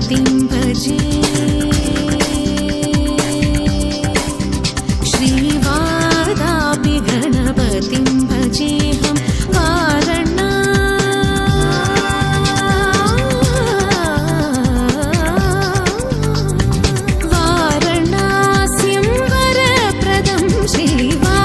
गणपतिं भजे श्रीवादापि गणपतिं भजेऽहं वारणास्यं वरप्रदं श्रीवा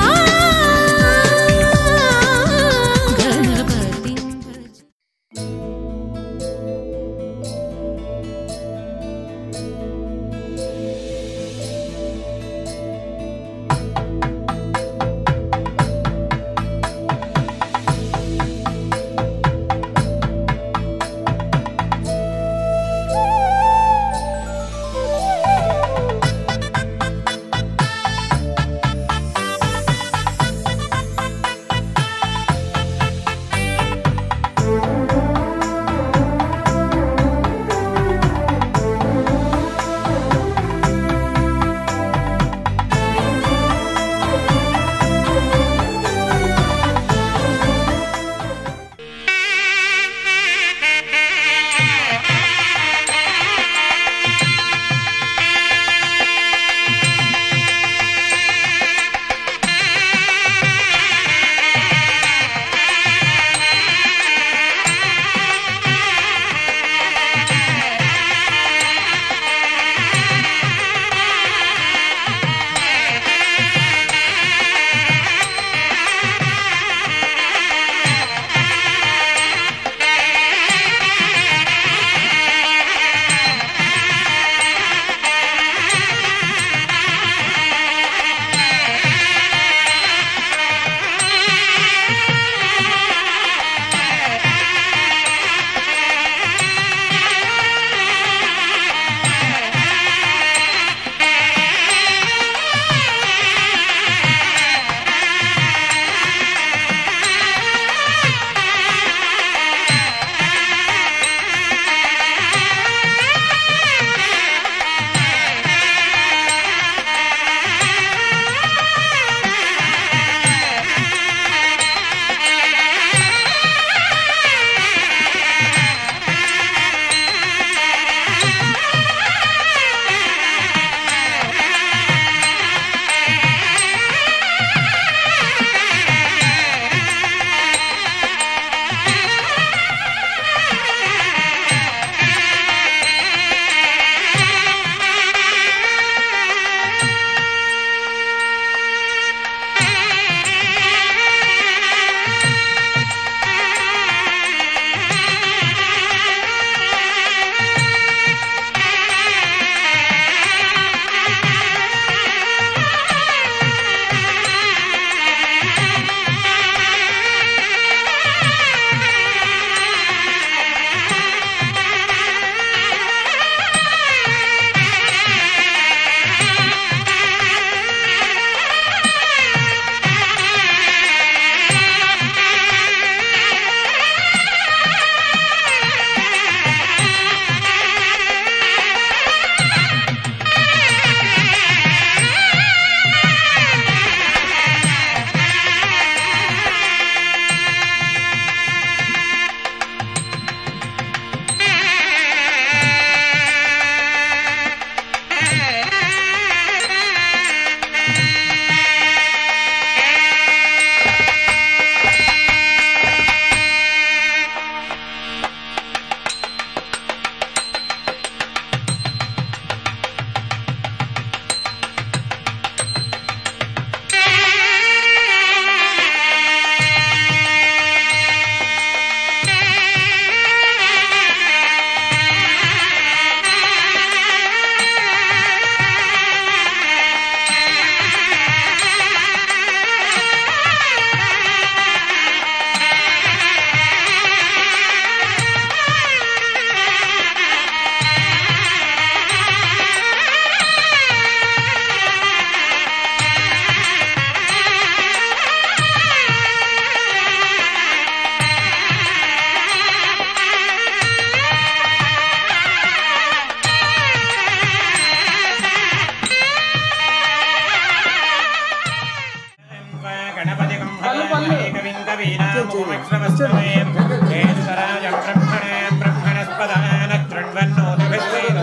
ब्रह्मणस्पदान तृण्वन्नो दिवस्वेन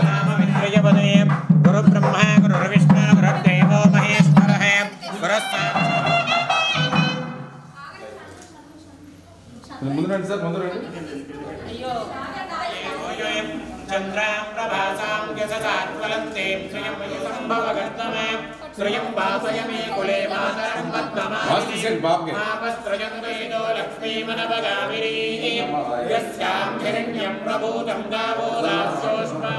श्रियं वासय मे कुले मातरं पद्ममालिनी आपस्त्रयन्तो लक्ष्मीमनवगामिनी यस्यां हिरण्यं प्रभूतं गावो दास्योष्मा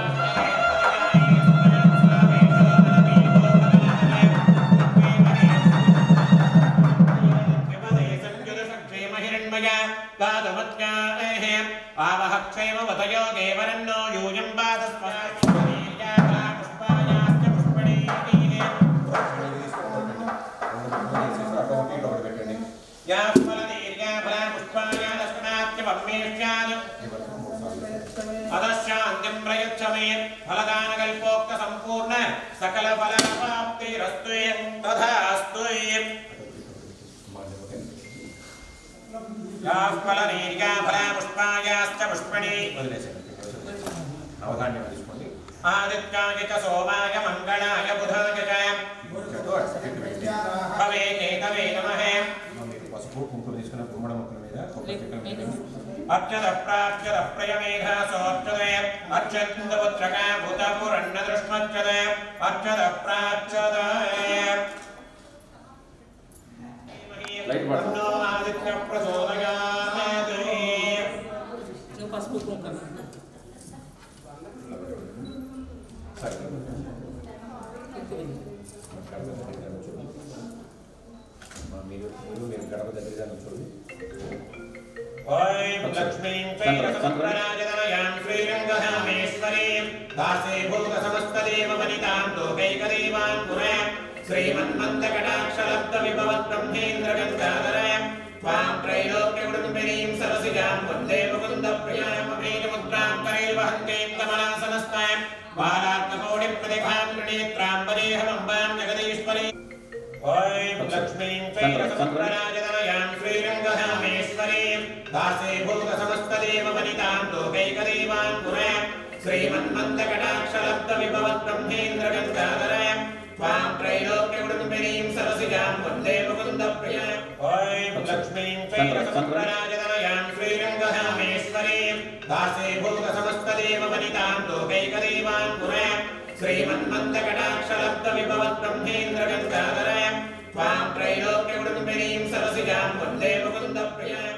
आवहक्षेमवतयो गेवरन्नो यूयं अदशान्त्यं प्रयच्छमे फलदानकल्पोक्त सम्पूर्ण सकल फलप्राप्तिरस्तु तथास्तु फलनीर्या फलापुष्पायाश्च पुष्पणी आदित्याय च सोमाय मङ्गलाय बुधाय च भवे केतवे नमः अर्चद प्राच्यद प्रयमेधासोऽर्चदे अर्चन्दपुत्रका भूतपुरन्नदृष्मच्यदे अर्चद प्राच्यद नो आदित्य प्रचोदयात् पసుపు కుంకుమ ओम लक्ष्मीं त्रैरसमुद्रराजतनयां श्रीरङ्गधामेश्वरीं दासीभूत समस्तदेववनितां लोकैकदेवां पुरे श्रीमन्मन्दकटाक्षलब्धविभवद्ब्रह्मेन्द्रगङ्गाधरां त्वां त्रैलोक्यकुटुम्बिनीं सरसिजां वन्दे मुकुन्दप्रियां अभेदमुद्रां करैर्वहन्तीं कमलासनस्तां बालात्मकोटिप्रतिभां त्रिनेत्रां वदेहमम्बां जगदीश्वरीं ओम लक्ष्मीं त्रैरसमुद्रराजतनयां श्रीरङ्गधामेश्वरीं दासीभूत समस्तदेववनितां लोकैकदेवां पुरे श्रीमन्मन्दकटाक्षलब्धविभवद्ब्रह्मेन्द्रगङ्गाधरां त्वां त्रैलोक्यकुटुम्बिनीं सरसिजां वन्दे मुकुन्दप्रियां ओम लक्ष्मीं त्रैरसमुद्रराजतनयां श्रीरङ्गधामेश्वरीं दासीभूत समस्तदेववनितां लोकैकदेवां पुरे श्रीमन्मन्दकटाक्षलब्धविभवद्ब्रह्मेन्द्रगङ्गाधरां त्वां त्रैलोक्यकुटुम्बिनीं सरसिजां वन्दे मुकुन्दप्रियां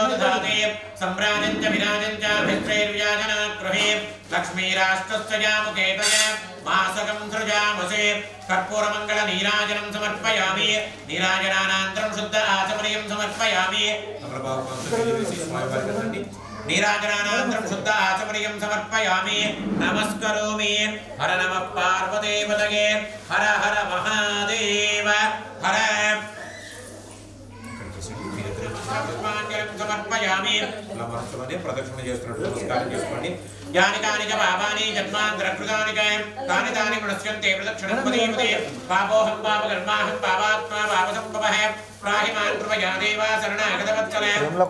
दधाति सम्राजं च विराजं च भिक्षैर्व्याजनागृहे लक्ष्मीराष्ट्रस्त्वजामुखेतय मासकं सृजामसे कर्पूरमङ्गलनीराजनं समर्पयामि नीराजनानन्तरं शुद्ध आचमनीयं समर्पयामि नीराजनानन्तरं शुद्ध आचमनीयं समर्पयामि नमस्करोमि हर नमः पार्वतीपतये हर हर महादेव हर సమర్పయామి నమస్కారాన్ని ప్రదక్షిణ చేస్తున్నట్టు నమస్కారం చేసుకోండి యాని కాని చ పాపాని జన్మాంతరకృతాని చ తాని తాని పునశ్యంతే ప్రదక్షిణం పదేపదే పాపోహం పాపకర్మాహం పాపాత్మా పాపసంభవః ప్రాహిమాన్ కృపయా దేవా శరణాగతవత్సల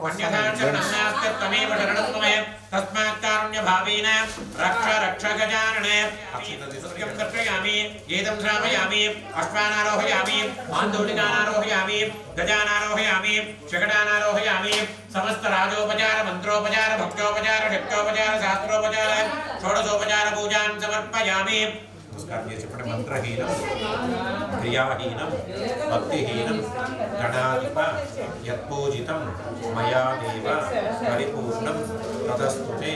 అన్యథా శరణం నాస్తి త్వమేవ శరణం మమ తస్మాత్ కారుణ్యభావేన రక్ష రక్ష గజానన సత్యం దర్శయామి ఏదం శ్రావయామి అశ్వానారోహయామి ఆందోళికానారోహయామి గజానారోహయామి శకటానారోహయామి సమస్త రాజోపచార మంత్రోపచార భక్తోపచార శక్తోపచార శాస్త్రోపచార షోడశోపచార పూజాన్ సమర్పయామి నమస్కారం చేసి చెప్పండి మంత్రహీనం క్రియాహీనం భక్తిహీనం గణాధిప యత్పూజితం మయా దేవ పరిపూర్ణం తదస్తుతే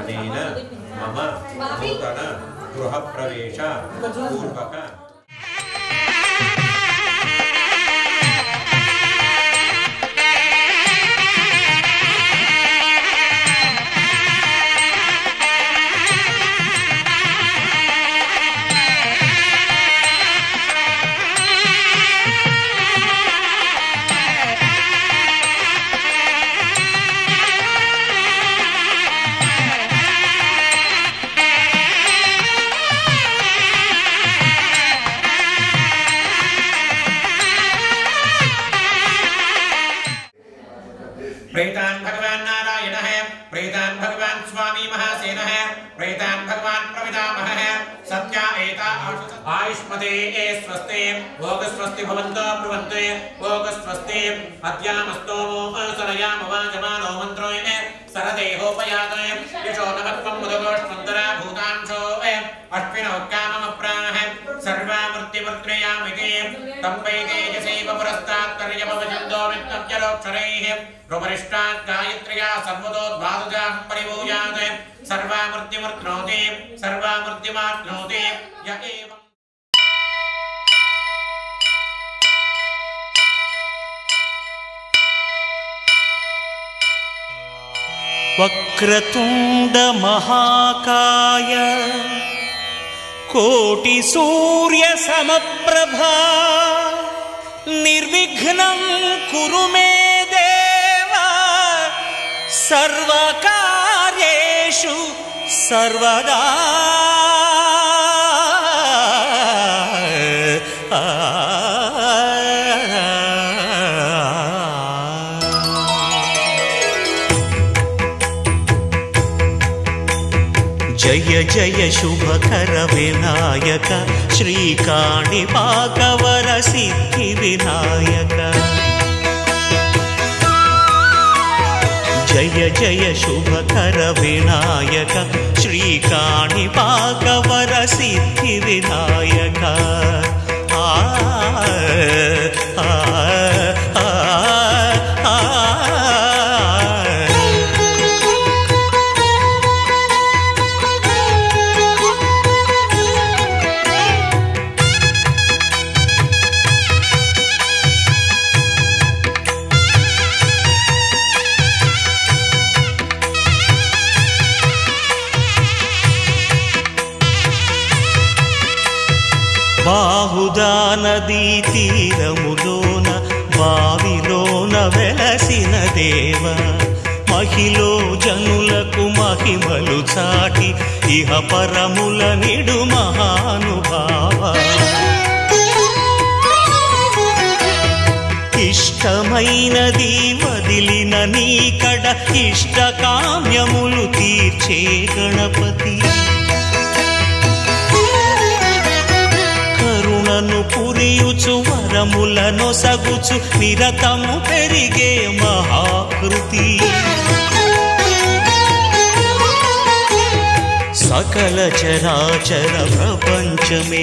అనేన మమ నూతన గృహప్రవేశ పూర్వక प्रेतान भगवान नारायण है प्रेतान भगवान स्वामी महासेन है प्रेतान भगवान प्रवितामह है सत्या एता आयुष्मते ए स्वस्ते भोग स्वस्ति भवन्तो ब्रुवन्ते भोग स्वस्ति अद्यामस्तोमो असरयाम वाजमानो मन्त्रो सरदेहोपयात यशो नमत्वं मुदगोष्ठन्तरा भूतांशो अश्विनो काममप्राह सर्वामृत्तिवर्त्रयामिते तं वै तेजसेव पुरस्तात्तर्यमवचन्दो वित्तव्यलोक्षरैः रुपरिष्टात् गायत्र्या सर्वतोद्भासजाः परिभूयात् सर्वामृत्तिमर्त्नोति सर्वामृत्तिमाप्नोति य एवम् वक्रतुंड महाकाय कोटि सूर्य समप्रभा निर्विघ्नं कुरु मे देव सर्वकार्येषु सर्वदा जय जय शुभकर विनायक श्रीकाणिपाकवर सिद्धि विनायक जय जय शुभकर विनायक श्रीकाणिपाकवर सिद्धि विनायक బాహుదా నదీ తీరములోన బావిలోన వెలసిన దేవ మహిలో జనులకు మహిమలు చాటి ఇహ పరముల నిడు మహానుభావ ఇష్టమైనది వదిలిన నీకడ ఇష్ట కామ్యములు తీర్చే గణపతి కరుణను పురియుచు వరములను సగుచు నిరతము పెరిగే మహాకృతి సకల చరాచర ప్రపంచమే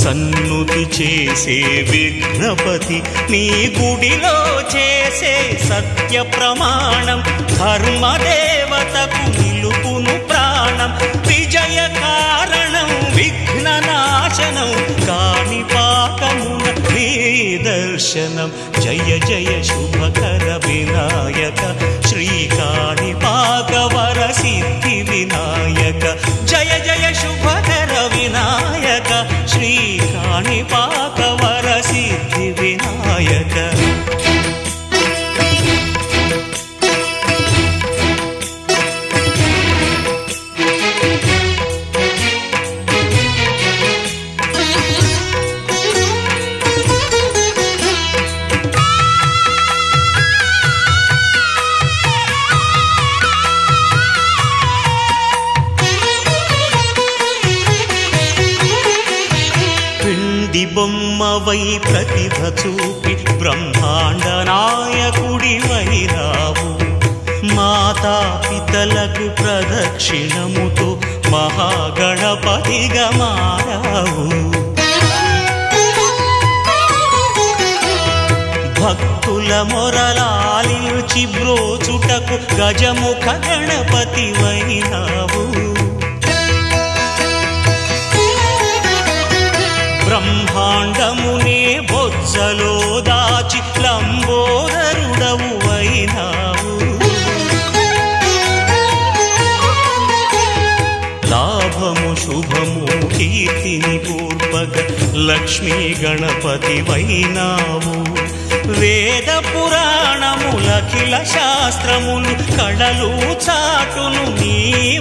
సన్నుతి చేసే విఘ్నపతి నీ గుడిలో చేసే సత్య ప్రమాణం ధర్మదేవతకు నిలుపును ప్రాణం విజయ కారణం విఘ్ననాశనం కాణిపాకమున నీ దర్శనం జయ జయ శుభకర వినాయక శ్రీ కాణిపాక వర సిద్ధి వినాయక జయ జయ శుభకర వినాయక శ్రీ కాణిపాక వర సిద్ధి వినాయక బొమ్మవై ప్రతిభ చూపి బ్రహ్మాండ నాయకుడివైరావు మాతాపితలకు ప్రదక్షిణముతో మహాగణపతిగా మారావు భక్తుల మొరలాలించి బ్రోచుటకు గజముఖ గణపతివైనావు బ్రహ్మాండమునే బొజ్జలో దాచి లంబోదరుడవు అయినావు లాభము శుభము కీర్తిని పూర్వక లక్ష్మీ గణపతి వైనావు వేద పురాణములఖిల శాస్త్రములు కళలు చాటును నీ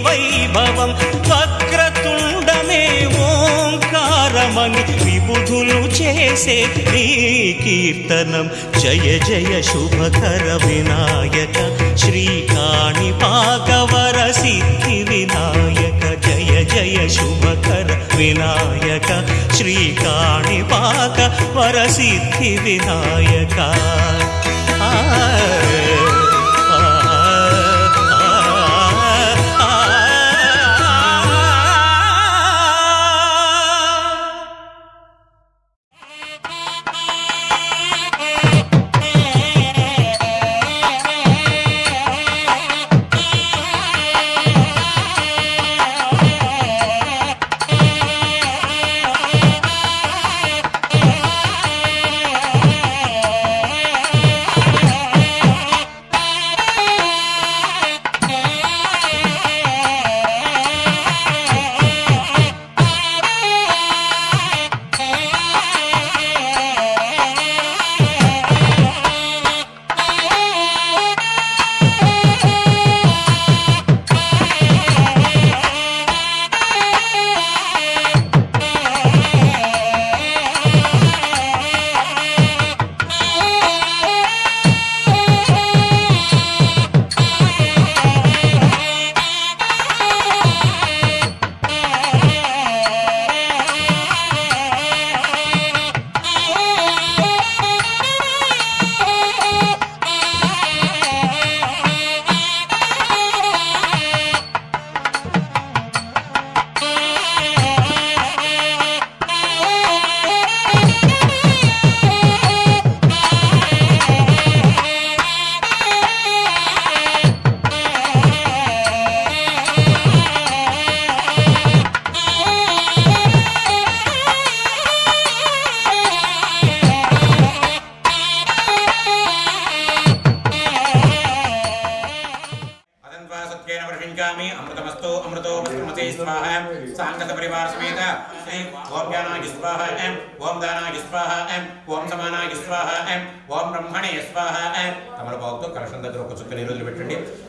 వైభవం వక్రతుండమే ఓంకారమని విబుధులు చేసే నీ కీర్తనం జయ జయ శుభకర వినాయక శ్రీ కాణిపాక వర సిద్ధి వినాయక జయ జయ శుభకర వినాయక శ్రీ కాణిపాక వర సిద్ధి వినాయక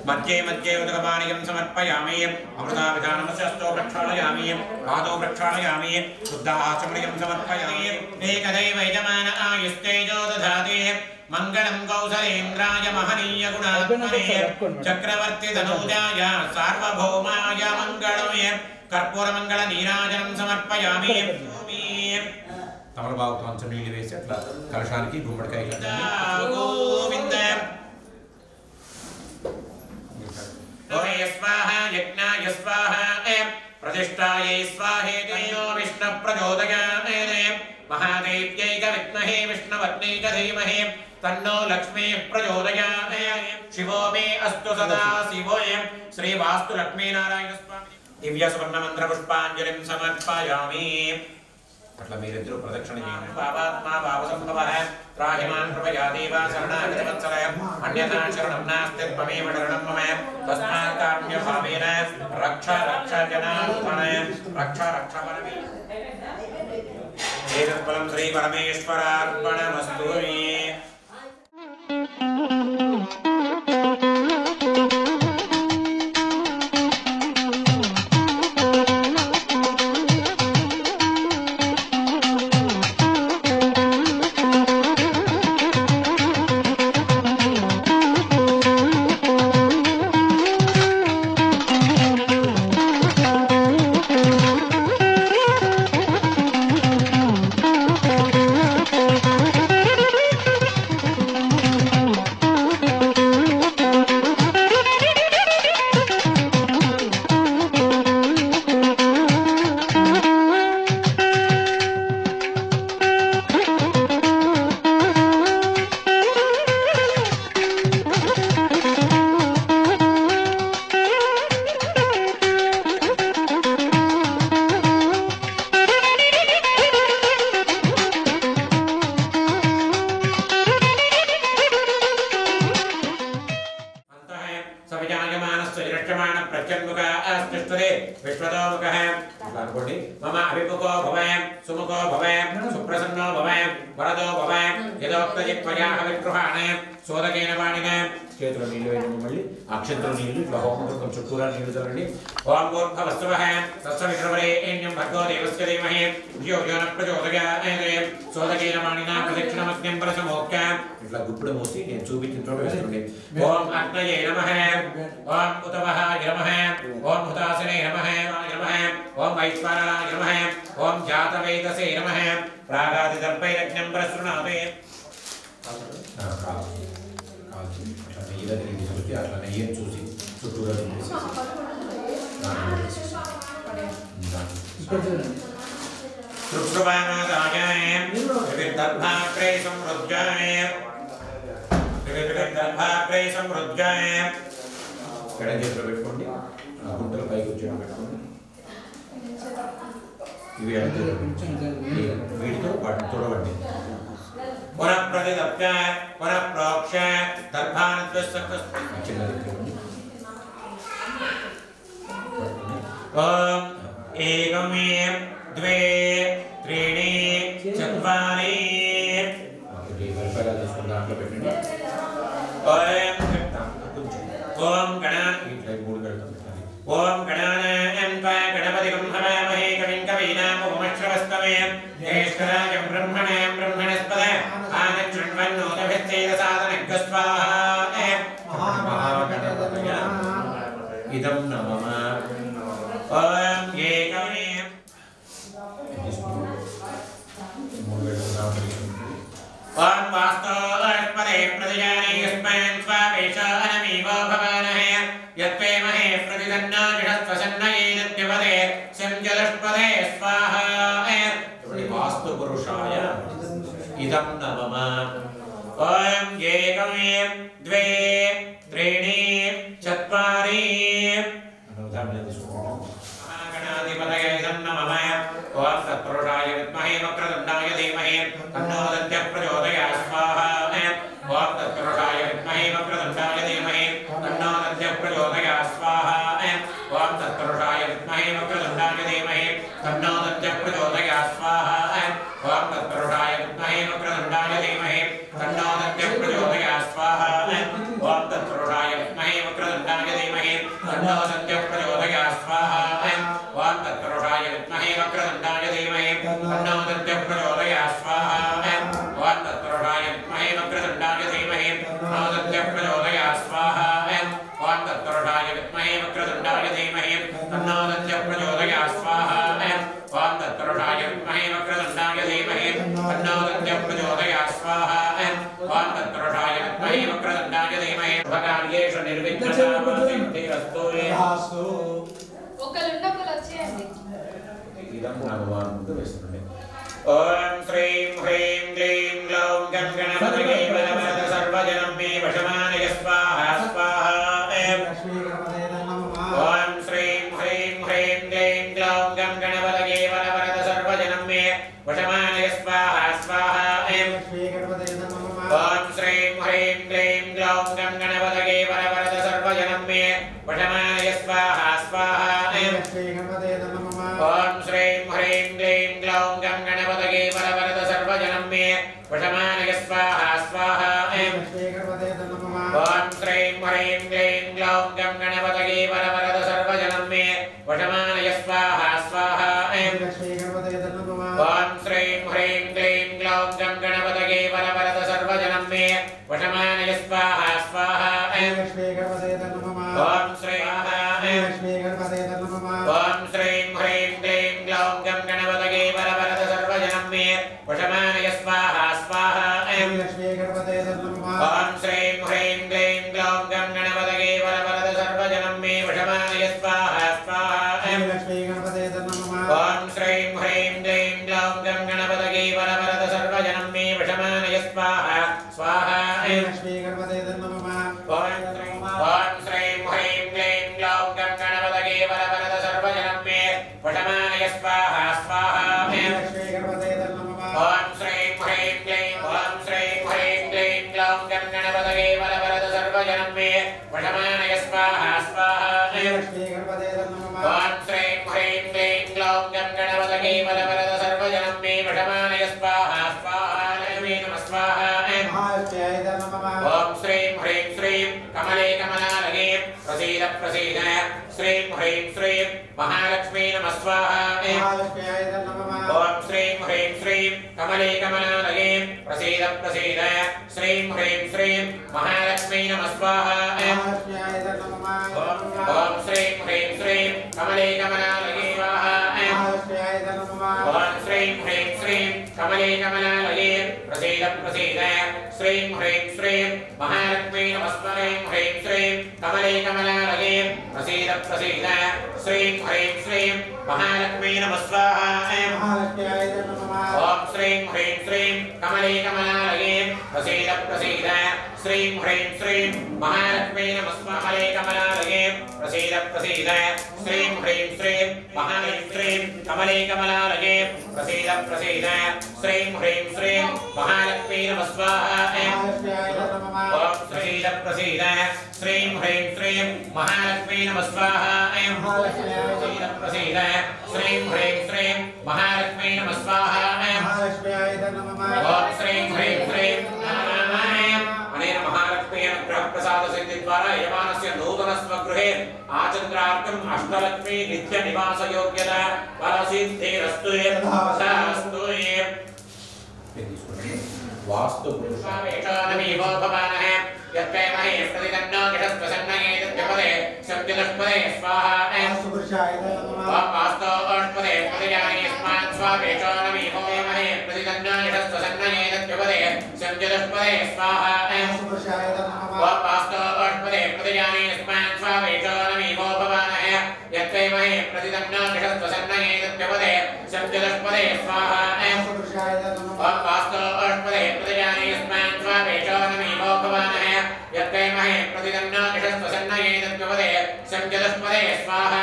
మధ్యే మధ్యే ఉదకపానీయం సమర్పయామి అమృతాభిధానమస్తో ప్రక్షాళయామి ఆదో ప్రక్షాళయామి శుద్ధాచమణీయం సమర్పయామి ఏకదైవ యజమాన ఆయుస్తేజో దధాతి మంగళం కౌసలేంద్రాయ మహనీయ గుణాత్మనే చక్రవర్తి తనూజాయ సార్వభౌమాయ మంగళమే కర్పూర మంగళ నీరాజనం సమర్పయామి తమలపాకు కొంచెం నీళ్ళు వేసి అట్లా కలశానికి గుమ్మడికాయ గోవింద ప్రతిష్ఠాయ वसिष्ठायै स्वाहेति यो विष्णुप्रचोदयात् महादेव्यै विद्महे विष्णुपत्न्यै धीमहि तन्नो लक्ष्मीः प्रचोदयात् शिवो मे अस्तु सदा शिवोऽयं श्रीवास्तु लक्ष्मीनारायणस्वामी दिव्यसुवर्णमन्त्रपुष्पाञ्जलिं समर्पयामि అట్లా మీరిద్దరూ ప్రదక్షిణ చేయండి భావాత్మా భావసంభవః త్రాహిమాన్ కృపయా దేవా శరణాగతవత్సల అన్యథా శరణం నాస్తి త్వమేవ శరణం మమ తస్మాత్ కారుణ్యభావేన రక్ష రక్ష జనార్దన రక్ష రక్ష పరమే ఏతత్ఫలం శ్రీ పరమేశ్వరార్పణమస్తు मम अभिमुखो भवय सुमुखो भवय सुप्रसन्नो भवय वरदो भवय यदोक्तजित्वया हविर्गृहाण सोदकेन वाणिन చేతుల నీళ్ళు వేయండి మళ్ళీ అక్షంతల నీళ్ళు ఇట్లా హోమం చుట్టూరా నీళ్ళు చల్లండి ఓం భూర్భువస్సువః తస్సవితుర్వరేణ్యం భర్గో దేవస్య ధీమహి ధియో యో న ప్రచోదయాత్ సోదకేన వాణినా ప్రదక్షిణమగ్నిం ప్రసమోక్య ఇట్లా గుప్పుడు మోసి నేను చూపించిన వేస్తుంది ఓం అగ్నయే నమః ఓం ఉతవహాయ నమః ఓం హుతాసనే నమః ఓం వైశ్వరాయ నమః ఓం జాతవేదసే నమః ప్రాగాదిదర్పైరజ్ఞం ప్రసృణాతే అట్లా నెయ్యి చూసి చుట్టూరా ఎడం చేతిలో పెట్టుకోండి గుంటలు పైకి వచ్చేట పెట్టుకోండి ఇవి వీటితో వాటిని తోడవండి पुनः प्रतिदप्य पुनः प्रोक्ष्य ओम एकमे द्वे त्रीणि चत्वारि ओम गणानां गणपतिं हवामहे कविं कवीनामुपमश्रवस्तमे ज्येष्ठराजं ब्रह्मणां ब्रह्मणस्पद इदं नमः ओम एकमे ओम वास्तोऽस्पदे प्रजाने यस्मान् स्वावेशानमीवो भवानः यत्वेमहे प्रतिदन्नो विषत्वसन्नयेनद्यपदे संजलष्पदे स्वाहा वास्तुपुरुषाय इदं नमः ओम एकमे द्वे त्रीणि चत्वारि गणाधिपतये नमः ओम तत्पुरुषाय विद्महे वक्रतुण्डाय धीमहि तन्नो दन्त्यः प्रचोदयात् स्वाहा ओम तत्पुरुषाय विद्महे वक्रतुण्डाय धीमहि तन्नो दन्त्यः प्रचोदयात् स्वाहा ओम तत्पुरुषाय विद्महे वक्रतुण्डाय धीमहि तन्नो दन्त्यः प्रचोदयात् स्वाहा ओम तत्पुरुषाय विद्महे वक्रतुण्डाय धीमहि तन्नो दन्त्यः प्रचोदयात् स्वाहा ओम तत्पुरुषाय विद्महे वक्रतुण्डाय धीमहि तन्नो दन्त्यः प्रचोदयात् स्वाहा ओम तत्पुरुषाय विद्महे वक्रतुण्डाय धीमहि तन्नो दन्त्यः प्रचोदयात् स्वाहा ओम तत्पुरुषाय विद्महे वक्रतुण्डाय धीमहि तन्नो दन्त्यः प्रचोदयात् स्वाहा ओम तत्पुरुषाय विद्महे वक्रतुण्डाय धीमहि तन्नो दन्त्यः प्रचोदयात् स्वाहा ओम तत्पुरुषाय विद्महे वक्रतुण्डाय धीमहि तन्नो दन्त्यः प्रचोदयात् स्वाहा ओम तत्पुरुषाय विद्महे वक्रतुण्डाय धीमहि भगार्येषु निर्विघ्नता भवति रस्तु ఒకళ్ళు వచ్చేయండి విధంగా భగవానుడికి వేస్తుంది. ఓం శ్రీం హ్రీం క్లీం గ్లౌం గం గణపతయే వరద సర్వజనం మే వశమానయ స్వాహా స్వాహా. ఓం శ్రీం హ్రీం క్లీం గ్లౌం గం గణపతయే వరద సర్వజనం మే వశమానయ స్వాహా స్వాహా. ఓం శ్రీం హ్రీం క్లీం గ్లౌం గం గణపతయే వరద సర్వజనం మే వశమానయ స్వాహా స్వాహా. ఓం శ్రీం హ్రీం క్లీం గ్లౌం గం గణపతయే వరద సర్వజనం మే వశమానయ స్వాహా స్వాహా. ఓం శ్రీం హ్రీం క్లీం గ్లౌం గం గణపతయే వరద సర్వజనం మే వశమానయ స్వాహా స్వాహా. ఓం శ్రీం హ్రీం క్లీం గ్లౌం గం గణపతయే వరద సర్వజనం మే వశమానయ స్వాహా స్వాహా. ఓం శ్రీం ఓం శ్రీం హ్రీం క్లీం గ్లౌం గం గణపతయే వరద సర్వజనం మే వశమానయ స్వాహా స్వాహా. ఓం శ్రీం హ్రీం క్లీం గ్లౌం గం గణపతయే వరద సర్వజనం మే వశమానయ స్వాహా స్వాహా. ఓం శ్రీం హ్రీం క్లీం గ్లౌం గం గణపతయే వరద సర్వజనం మే వశమానయ స్వాహా స్వాహా. ఓం శ్రీం హ్రీం క్లీం గ్లౌం గం గణపతయే వరద సర్వజనం మే వశమానయ స్వాహా స్వాహా. ఓం శ్రీం హ్రీం క్లీం గ్లౌం గం గణపతయే వరద సర్వజనం మే వశమానయ స్వాహా స్వాహా. ఓం శ్రీం హ్రీం క్లీం గ్లౌం గం గణపతయే వరద సర్వజనం మే వశమానయ స్వాహా స్వాహా. నమః స్వాహా. ఓం శ్రీం హ్రీం శ్రీం కమలే కమలాలయే ప్రసీద ప్రసీద. శ్రీం హ్రీం శ్రీం మహాలక్ష్మీ నమః స్వాహా. ఓం శ్రీం హ్రీం శ్రీం కమలే కమలాలయే ప్రసీద ప్రసీద. శ్రీం హ్రీం శ్రీం మహాలక్ష్మీ నమః స్వాహా. ఓం శ్రీం హ్రీం శ్రీం కమలే కమలాలయే స్వాహా. ఓం శ్రీం హ్రీం శ్రీం కమలే కమలాలయే ప్రసీద ప్రసీద. శ్రీం హ్రీం శ్రీం మహాలక్ష్మీ నమః స్వాహా. హ్రీం శ్రీం కమలే కమలాలయే ప్రసీద ప్రసీద. శ్రీం హ్రీం శ్రీం మహాలక్ష్మీ నమః స్వాహా. ఓం శ్రీం హ్రీం శ్రీం కమలే కమలాలయే ప్రసీద ప్రసీద. శ్రీం హ్రీం శ్రీం మహాలక్ష్మీ నమః స్వాహా. కమలాలయే ప్రసీద ప్రసీద. శ్రీం హ్రీం శ్రీం మహాలక్ష్మీ శ్రీం కమలే కమలాలయే ప్రసీద ప్రసీద. శ్రీం హ్రీం శ్రీం మహాలక్ష్మీ నమః స్వాహా. ఓం ప్రసీద ప్రసీద. శ్రీం హ్రీం శ్రీం మహాలక్ష్మీ నమః స్వాహా. ప్రసీద ప్రసీద. శ్రీం హ్రీం శ్రీం మహాలక్ష్మీ నమః స్వాహా. ఓం శ్రీం హ్రీం శ్రీం అనేన మహాలక్ష్మీ అనుగ్రహ ప్రసాద సిద్ధి ద్వారా యమానస్య నూతన స్వగృహే ఆచంద్రార్థం అష్టలక్ష్మీ నిత్య నివాస యోగ్యత ఫలసిద్ధిరస్తు యథాస్తు. వాస్తు పురుషావేషానమీవో భవానః యత్వేమహే ప్రతిదన్నో గిషత్వసన్నయే తత్యపదే శబ్దలక్ష్మదే స్వాహా. వాస్తు అష్పదే ప్రతిజానే స్మాన్ స్వావేషానమీవో మహే ప్రతిదన్నో గిషత్వసన్నయే తత్యపదే శబ్దలక్ష్మదే స్వాహా. వాస్తు అష్పదే ప్రతిజానే స్మాన్ స్వావేషానమీవో భవానః యత్వేమహే ప్రతిదన్నో గిషత్వసన్నయే తత్యపదే శబ్దలక్ష్మదే స్వాహా. వాస్తు అష్పదే ప్రతిజానే స్మాన్ స్వావేషానమీవో భవానః యత్వేమహే ప్రతిదన్నో గిషత్వసన్నయే తత్యపదే శబ్దలక్ష్మదే స్వాహా.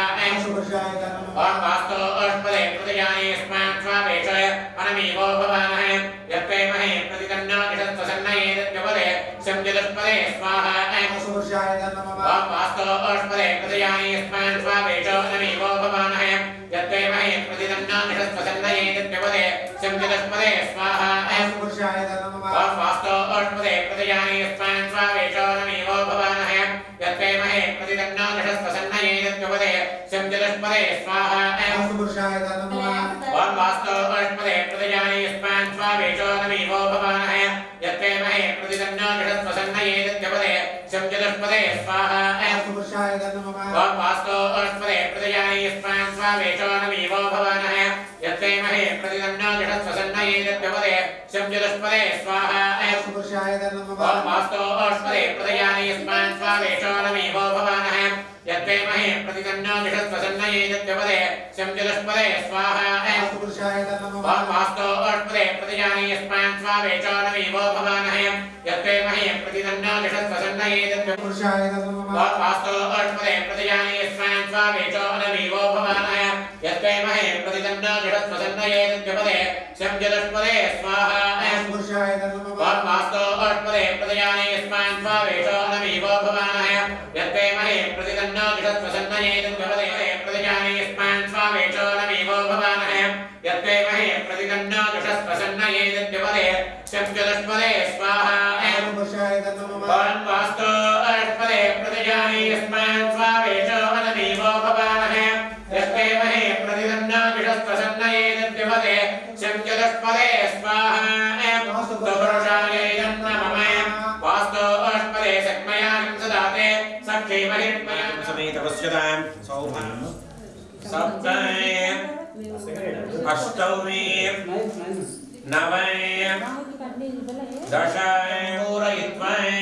వాస్తు అష్పదే ప్రతిజానే స్మాన్ స్వావేషానమీవో భవానః యత్వేమహే ప్రతిదన్నో గిషత్వసన్నయే తత్యపదే శబ్దలక్ష్మదే స్వాహా. వాస్తు అష్పదే ప్రతిజానే స్మాన్ స్వావేషానమీవో భవానః యత్వేమహే ప్రతిదన్నో గిషత్వసన్నయే తత్యపదే శబ్దలక్ష్మదే స్వాహా. వాస్తు అష్పదే ప్రతిజానే స్మాన్ స్వావేషానమీవో భవానః యత్వేమహే ప్రతిదన్నో గిషత్వసన్నయే తత్యపదే శబ్దలక్ష్మదే స్వాహా. వాస్తు అష్పదే ప్రతిజానే స్మాన్ స్వావేషానమీవో భవానః యత్వేమహే ప్రతిదన్నో గిషత్వసన్నయే తత్యపదే శబ్దలక్ష్మదే స్వాహా. వాస్తు అష్పదే ప్రతిజానే స్మాన్ స్వావేషానమీవో భవానః యత్వేమహే ప్రతిదన్నో గిషత్వసన్నయే తత్యపదే శబ్దలక్ష్మదే స్వాహా. వాస్తు అష్పదే ప్రతిజానే స్మాన్ స్వావేషానమీవో భవానః యత్వేమహే ప్రతిదన్నో प्रतिदन्नो निषत्वसन्नयेदत्यपदे शंजलस्पदे स्वाहा वास्तु अष्पदे प्रतिजाने यस्मान् स्वावेचो न वीवो भवानः यत्ते महे प्रतिदन्नो निषत्वसन्नयेदत्यपदे वास्तु अष्पदे प्रतिजाने यस्मान् स्वावेचो न वीवो भवानः यत्ते महे प्रतिदन्नो निषत्वसन्नयेदत्यपदे शंजलस्पदे स्वाहा वास्तु अष्पदे प्रतिजाने यस्मान् स्वावेचो न वीवो भवानः यत्ते महे प्रतिदन्नो निषत्वसन्नयेदत्यपदे प्रतिजाने यस्मान् स्वावेचो न वीवो भवानः यत्ते महे प्रतिदन्नो निषत्वसन्नयेदत्यपदे शंजलस्पदे स्वाहा वास्तु अष्पदे प्रतिजाने यस्मान् स्वावेचो न वीवो भवानः यत्ते महे प्रतिदन्नो निषत्वसन्नयेदत्यपदे शंजलस्पदे स्वाहा पुरुषाय इदं नमः वास्तु अष्पदे सक्मयां सदाते सख्ये महिमयां समेतवस्यतां सौभां सप्तमे अष्टमे नवमे दशमे पूरयित्वमे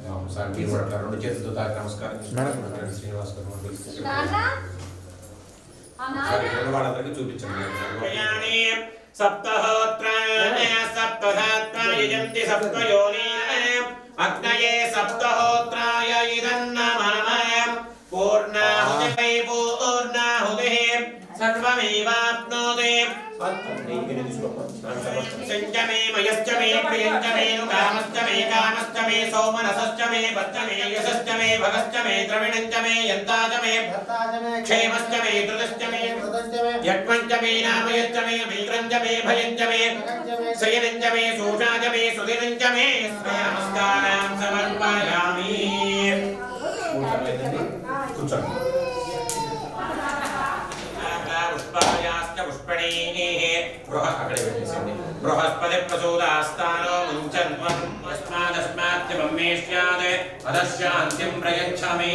नमस्कार की वरदान రెండు చేతులతో తాకి నమస్కారం శ్రీనివాస్ గారు వాళ్ళందరికీ చూపించండి सप्तहोत्राय सप्तधात्वाय यजन्ति सप्तयोनिः अग्नये सप्तहोत्राय इदं नमः पूर्णाहुतिः पूर्णाहुतिः सर्वमेवाप्नोति संच मे मयश्च मे प्रियञ्च मे कामश्च मे सौमनसश्च मे भद्र मे यशश्च मे भगश्च मे द्रविणञ्च मे यन्ताच मे क्षेमश्च मे धृतश्च मे यज्ञञ्च मे नामयश्च मे वीरञ्च मे भयञ्च मे शयनञ्च मे शोषाच मे सुदिनञ्च मे नमस्कारां समर्पयामि पुष्पायाश्च पुष्पणीः बृहस्पति प्रसूदास्तानो मुञ्चन्वम् अस्मादस्माच्च ब्रह्मे स्यात् अदशान्तिं प्रयच्छामि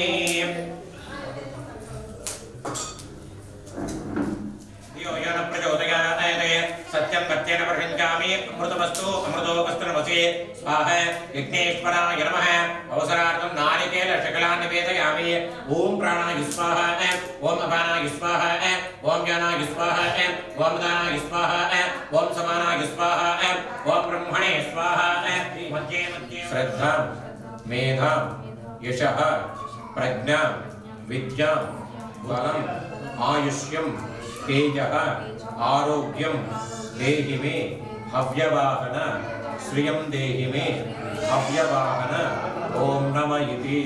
यो न प्रचोदयात् सत्यं सत्येन प्रशंसामि अमृतमस्तु अमृतोपस्तु नमसे स्वाहा यज्ञेश्वराय नमः अवसरार्थं नारिकेलशकलान् निवेदयामि ओम प्राणाय स्वाहा ओम अपानाय स्वाहा ओम ज्ञानाय स्वाहा ओम दानाय स्वाहा ओम समानाय स्वाहा ओम ब्रह्मणे स्वाहा मध्ये मध्ये श्रद्धा मेधा यशः प्रज्ञा विद्या बलम् आयुष्यं तेजः आरोग्यं देहि मे हव्यवाहन श्रियं देहि मे हव्यवाहन ओम नमः इति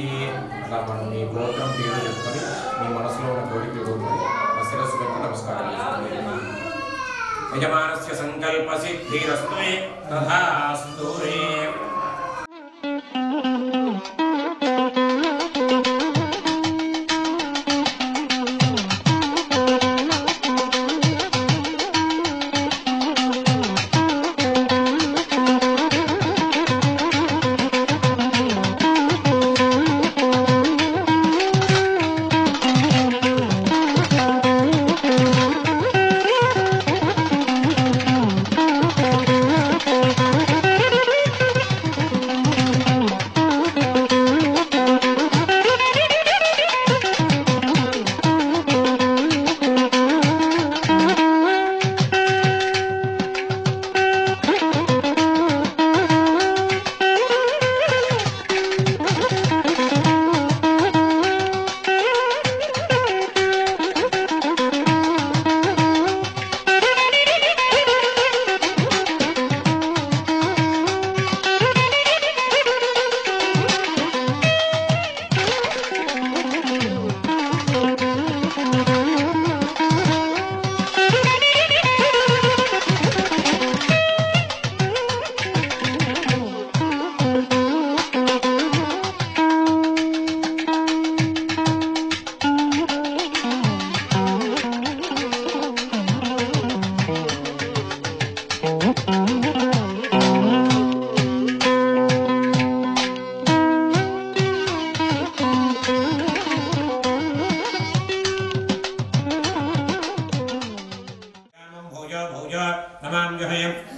అలా మనం మీ గోత్రం పేరు చెప్పుకొని మీ మనసులో ఉన్న కోరిక కోరుకొని ఆ శిరస్సు పెట్టి నమస్కారం చేసుకోండి యజమానస్య సంకల్ప సిద్ధిరస్తు తథాస్తు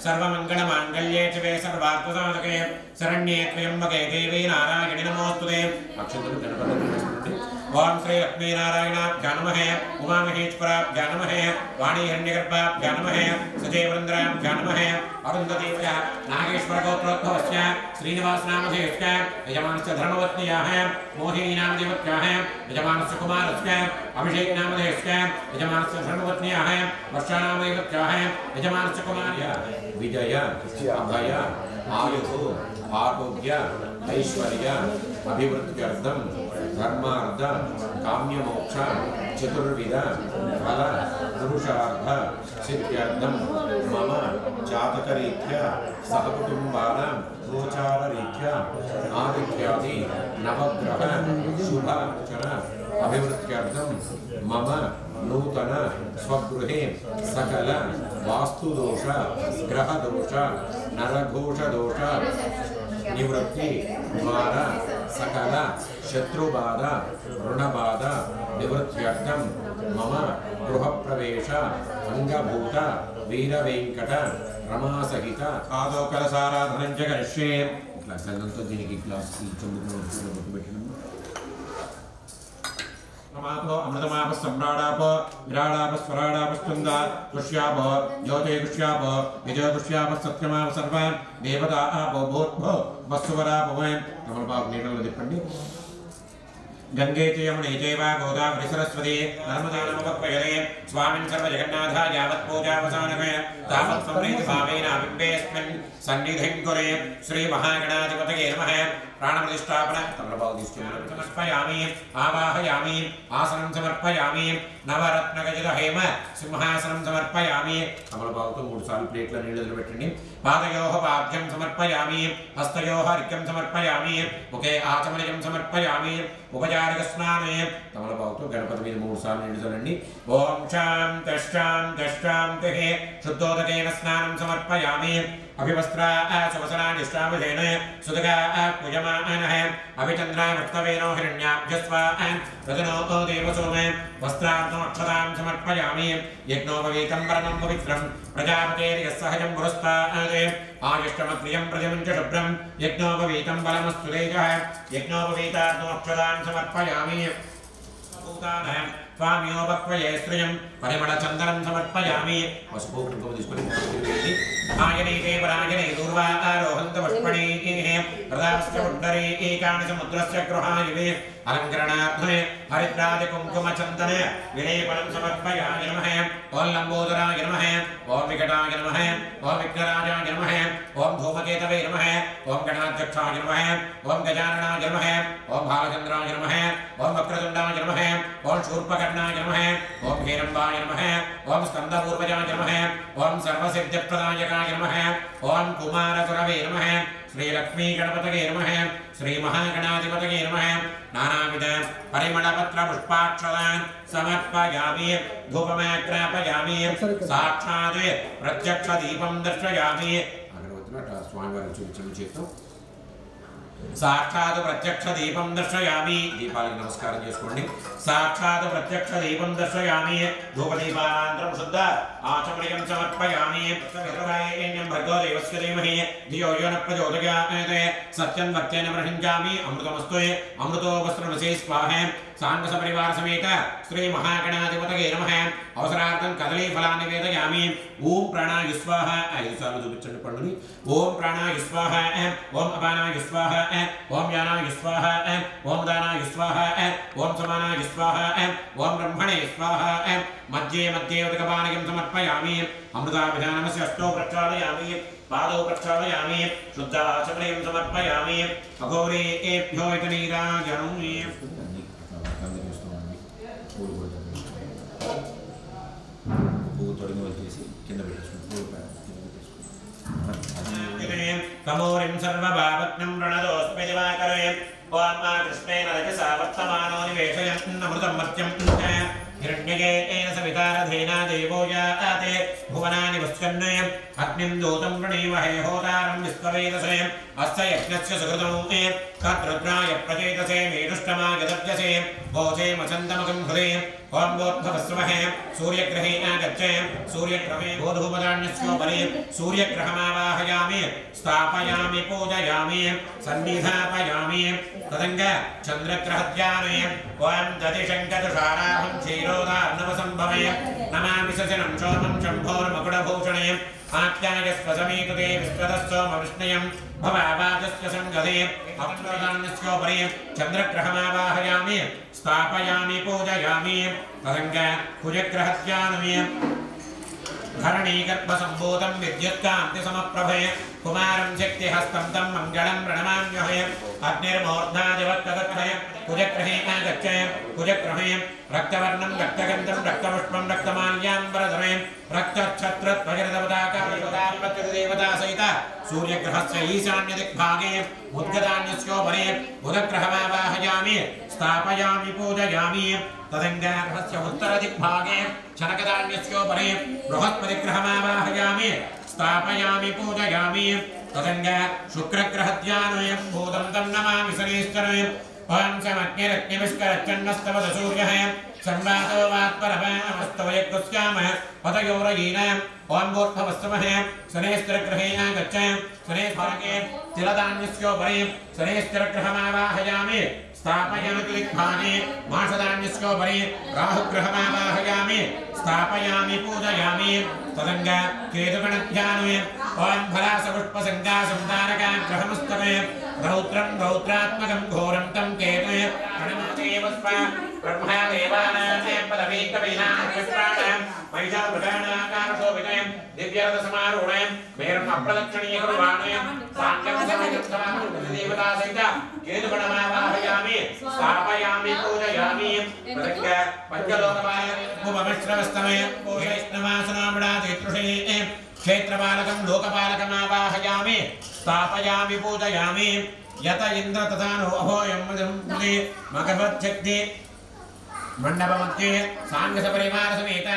सर्वमंगलमांगल्ये शिवे सर्वार्थसाधके शरण्ये त्र्यंबके देवी नारायणि नमोस्तुते अक्षतలు గణపతిని ओम श्री लक्ष्मी नारायणाभ्यां नमः उमा महेश्वराभ्यां नमः वाणी हिरण्यगर्भाभ्यां नमः सजयवृन्द्राभ्यां नमः अरुन्धतीभ्यः नागेश्वर गोत्रोद्भवस्य श्रीनिवास नामधेयस्य यजमानस्य धर्मपत्न्याः मोहिनी नामदेवत्याः यजमानस्य कुमारस्य अभिषेक नामधेयस्य यजमानस्य धर्मपत्न्याः वर्षा नामदेवत्याः यजमानस्य कुमार्याः विजय अभय आयुः आरोग्य ऐश्वर्य अभिवृद्ध्यर्थं धर्मार्थ काम्यमोक्ष चतुर्विध फल पुरुषार्थ सिद्ध्यर्थं मम जातकरीत्या सहकुटुम्बानां गोचाररीत्या आदित्यादि नवग्रह शुभाचर अभिवृद्ध्यर्थं मम नूतन स्वगृहे सकल वास्तुदोष ग्रहदोष नरघोषदोष निवृत्ति द्वारा सकल शत्रुबाधा ऋणबाधा निवृत्त्यर्थं मम गृहप्रवेश अंगभूत वीरवेंकट रमासहित आदोकलसाराधनं च करिष्ये इట్లా చందంతో దీనికి గ్లాస్ చెంబుకు अमापो अमृतमाप सम्राडापो विराडाप स्वराडाप स्कंदा कुश्यापो ज्योते कुश्यापो विजय कुश्याप सत्यमाप सर्वान् देवता आपो भूत्भो वस्तुवरापो वयं नमः नीडल दिप्पंडी गंगे च यमुने चैव गोदावरी सरस्वती नर्मदा नमोपयते स्वामिन् सर्व जगन्नाथ यावत् पूजावसानकय तावत् समृद्धि भावेन बिम्बेऽस्मिन् सन्निधिं कुरे श्री महागणाधिपतये नमः प्राणप्रतिष्ठापन समर्पयामि आवाहयामि आसनं समर्पयामि नवरत्नगजित हेम सिंहासनं समर्पयामि कमलभावतो 3 सार्लु प्लेट्ల నీళ్లు పెట్టండి पादयोः पाद्यं समर्पयामि हस्तयोः अर्घ्यं समर्पयामि मुखे आचमनीयं समर्पयामि उपचारिक स्नाने कमलभावतो गणपति మీద 3 సార్లు నీళ్లు చల్లండి ओम शांतिः शुद्धोदकेन स्नानं समर्पयामि अभिवस्त्रा सुवसनानिष्ठाविधेन सुदगा पूजमानः अभिचन्द्रावृत्तवेनो हिरण्याभ्यस्वा रजनो देवसोमे वस्त्रार्थमक्षतां समर्पयामि यज्ञोपवीतं वरनं पवित्रं प्रजापतेर्यस्सहजं पुरस्तादे आयुष्टमप्रियं प्रजमञ्च शुभ्रं यज्ञोपवीतं बलमस्तु तेजः यज्ञोपवीतार्थमक्षतां समर्पयामि स्वाम्योपक्वये श्रियं परिमलचन्दनं समर्पयामि पशुपो कुंकुम తీసుకొని आयनीते परायणे दूर्वा आरोहन्त पुष्पणीः प्रदास्य पुण्डरी एकानि समुद्रस्य गृहायवे अलङ्करणार्थमे हरिद्रादि कुङ्कुमचन्दन विलेपनं समर्पयामि नमः ओं लम्बोदराय नमः ओं विकटाय नमः ओं विघ्नराजाय नमः ओं धूमकेतवे नमः ओं गणाध्यक्षाय नमः ओं गजाननाय नमः ओं भालचन्द्राय नमः ओं वक्रतुण्डाय नमः ओं शूर्पकर्णाय नमः ओं हेरम्बाय नमः ओं स्कन्दपूर्वजाय नमः ओं सर्वसिद्धिप्रदायकाय नमः ओं कुमारगुरवे नमः श्री लक्ष्मी गणपतये नमः श्री महागणाधिपतये नमः नानाविध परिमलपत्र पुष्पाक्षतान् समर्पयामि धूपमाग्रापयामि साक्षात् प्रत्यक्ष दीपं दर्शयामि अगरबत्तिलो स्वामिवारिని చూపించండి చేస్తూ साक्षात् प्रत्यक्ष दीपं दर्शयामि दीपाలకు नमस्कारं చేసుకోండి साक्षात् प्रत्यक्ष दीपं दर्शयामि धूपदीपानन्तरं शुद्ध आचमनीयं समर्पयामि तत्सवितुर्वरेण्यं भर्गो देवस्य धीमहि धियो यो न प्रचोदयात् सत्यं वक्तेन प्रहिञ्जामि अमृतमस्तु अमृतो वस्त्रवसे स्वाहा सांगस परिवार समेत श्री महागणाधिपतये नमः अवसरार्थं कदली फलानि निवेदयामि ओम प्राणाय स्वाहा 5 సార్లు చూపించండి పండుని ओम प्राणाय स्वाहा ओम अपानाय स्वाहा ओम यानाय स्वाहा ओम दानाय स्वाहा ओम समानाय स्वाहा ओम ब्रह्मणे स्वाहा मध्ये मध्ये उदकपानकं समर्पयामि अमृताभिधानस्य अष्टौ प्रक्षालयामि पादौ प्रक्षालयामि शुद्धाचमनीयं समर्पयामि अघोरेभ्यो इति नीराजनम् तमोरिं सर्वभावज्ञं प्रणतोऽस्मि दिवाकरे ओम कृष्णेन रजसा वर्तमानो निवेशयन् अमृतं मर्त्यं हिरण्यकेन सविता रथेन देवो याते भुवनानि पश्यन् अग्निं दूतं प्रणीमहे होतारं विश्ववेदसे अस्य यज्ञस्य सुकृतं कर्तृद्राय प्रचेतसे मेरुष्टमाय दप्यसे भोजे मचन्दमकं हृदे ओं वोद्भवस्वहे सूर्यग्रहे आगच्छे सूर्यग्रहे बोधूपदान्यस्योपरि सूर्यग्रहमावाहयामि स्थापयामि पूजयामि सन्निधापयामि तदङ्ग चन्द्रग्रहध्याने ओं दतिशङ्कतुषाराहं क्षीरोदार्णवसम्भवे नमामि शशिनं सोमं शम्भोर्मकुटभूषणे आख्यायस्व समेतुते विश्वतस्सोमविष्णयं भवावाचस्य सङ्गते अप्रोदान्यस्योपरि चन्द्रग्रहमावाहयामि स्थापयामि पूजयामि तदङ्ग कुजग्रहध्यानमे धरणीगर्भसम्भूतं विद्युत्कान्तिसमप्रभे कुमारं शक्तिहस्तं तं मङ्गलं प्रणमाम्यहे अग्निर्मूर्धादिवत्तगच्छय कुजग्रहे आगच्छय कुजग्रहे रक्तवर्णं रक्तगन्धं रक्तपुष्पं रक्तमाल्याम्बरधरे रक्तच्छत्रध्वजदेवता सहित सूर्यग्रहस्य ईशान्यदिग्भागे उद्गतान्यस्योपरि बुधग्रहमावाहयामि स्थापयामि पूजयामि तदङ्गस्य उत्तरदिग्भागे शनकदान्यस्योपरि बृहस्पतिग्रहमावाहयामि स्थापयामि पूजयामि तदङ्ग शुक्रग्रहध्यानोऽयं भूतं तं नमामि शनैश्चरे ओं समग्निरग्निविष्करच्चन्नस्तवद सूर्यः संवादो वात्परमामस्तवयग्स्यामः पतयोरयीनाम् ओं वोद्भवस्वः शनैश्चरग्रहे आगच्छ शनैस्भागे तिलदान्यस्योपरि शनैश्चरग्रहमावाहयामि स्थापयामि दिग्भागे माषदान्यस्योपरि राहुग्रहमावाहयामि स्थापयामि पूजयामि तदङ्ग केतुगणध्याने ओं फलासपुष्पसङ्गासंधारकाग्रहमस्तमे रौद्रं रौद्रात्मकं घोरं तं केतुः प्रणमादेवस्व ब्रह्मदेवानां पदवीकवीनां महिषावृषाणाकारशोभितयं दिव्यरथसमारूढयं मेरुम् अप्रदक्षिणीयकुर्वाणयं साङ्गं देवता सहित केतुगणमावाहयामि स्थापयामि पूजयामि तदङ्ग पञ्चलोकपालकमुपमिश्रवस्तमय वैष्णवासनामृडादितृषे क्षेत्रपालकं लोकपालकमावाहयामि स्थापयामि पूजयामि यत इन्द्र तथा नो अभोयं मुदे मगवच्छक्ति मण्डपमध्ये साङ्गसपरिवारसमेत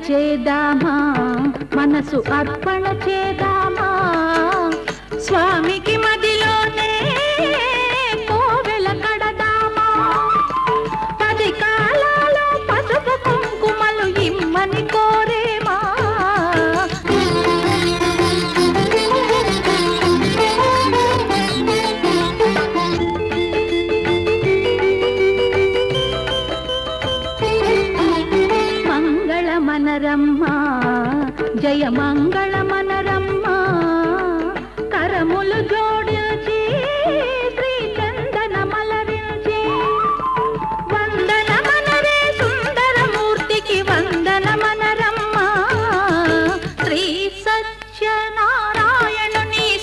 చేదామా మనసు అర్పణ చేదామా స్వామికి మదిలోనే కోవెల కడదామా 10 కాలాలు పసుపు కుంకుమలు ఇమ్మని కోరేమా మనరమ్మ జయ మంగళ మనరమ్మ కరములు జోడించి శ్రీ చందన మలరించి వందన మనరే సుందరమూర్తికి వందన మనరమ్మ శ్రీ సత్యనారాయణుని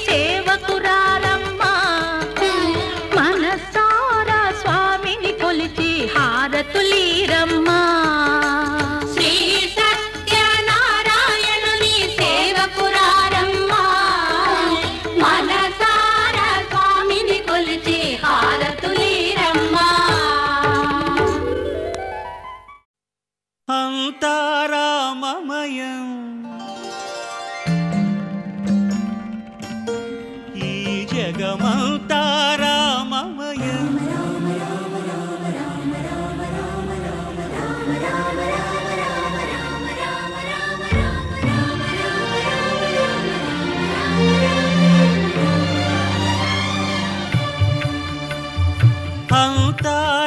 సేవకురారమ్మ మనసారా స్వామిని కొలిచి హారతులీరమ్మ అంతారామమయం ఈ జగమంతారామమయం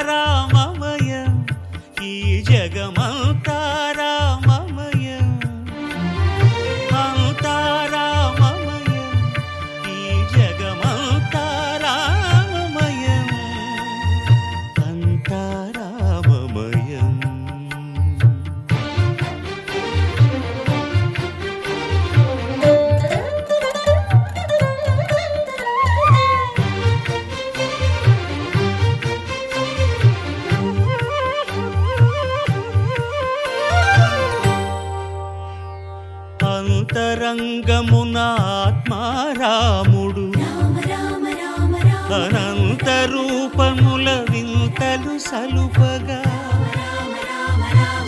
అంతారామమయం ఈ జగమంతారామమయం అంతారామమయం ఈ జగమంతారామమయం అంతారామమయం అంతరంగమున ఆత్మారాముడు అనంత రూపముల వింతలు సలుపగా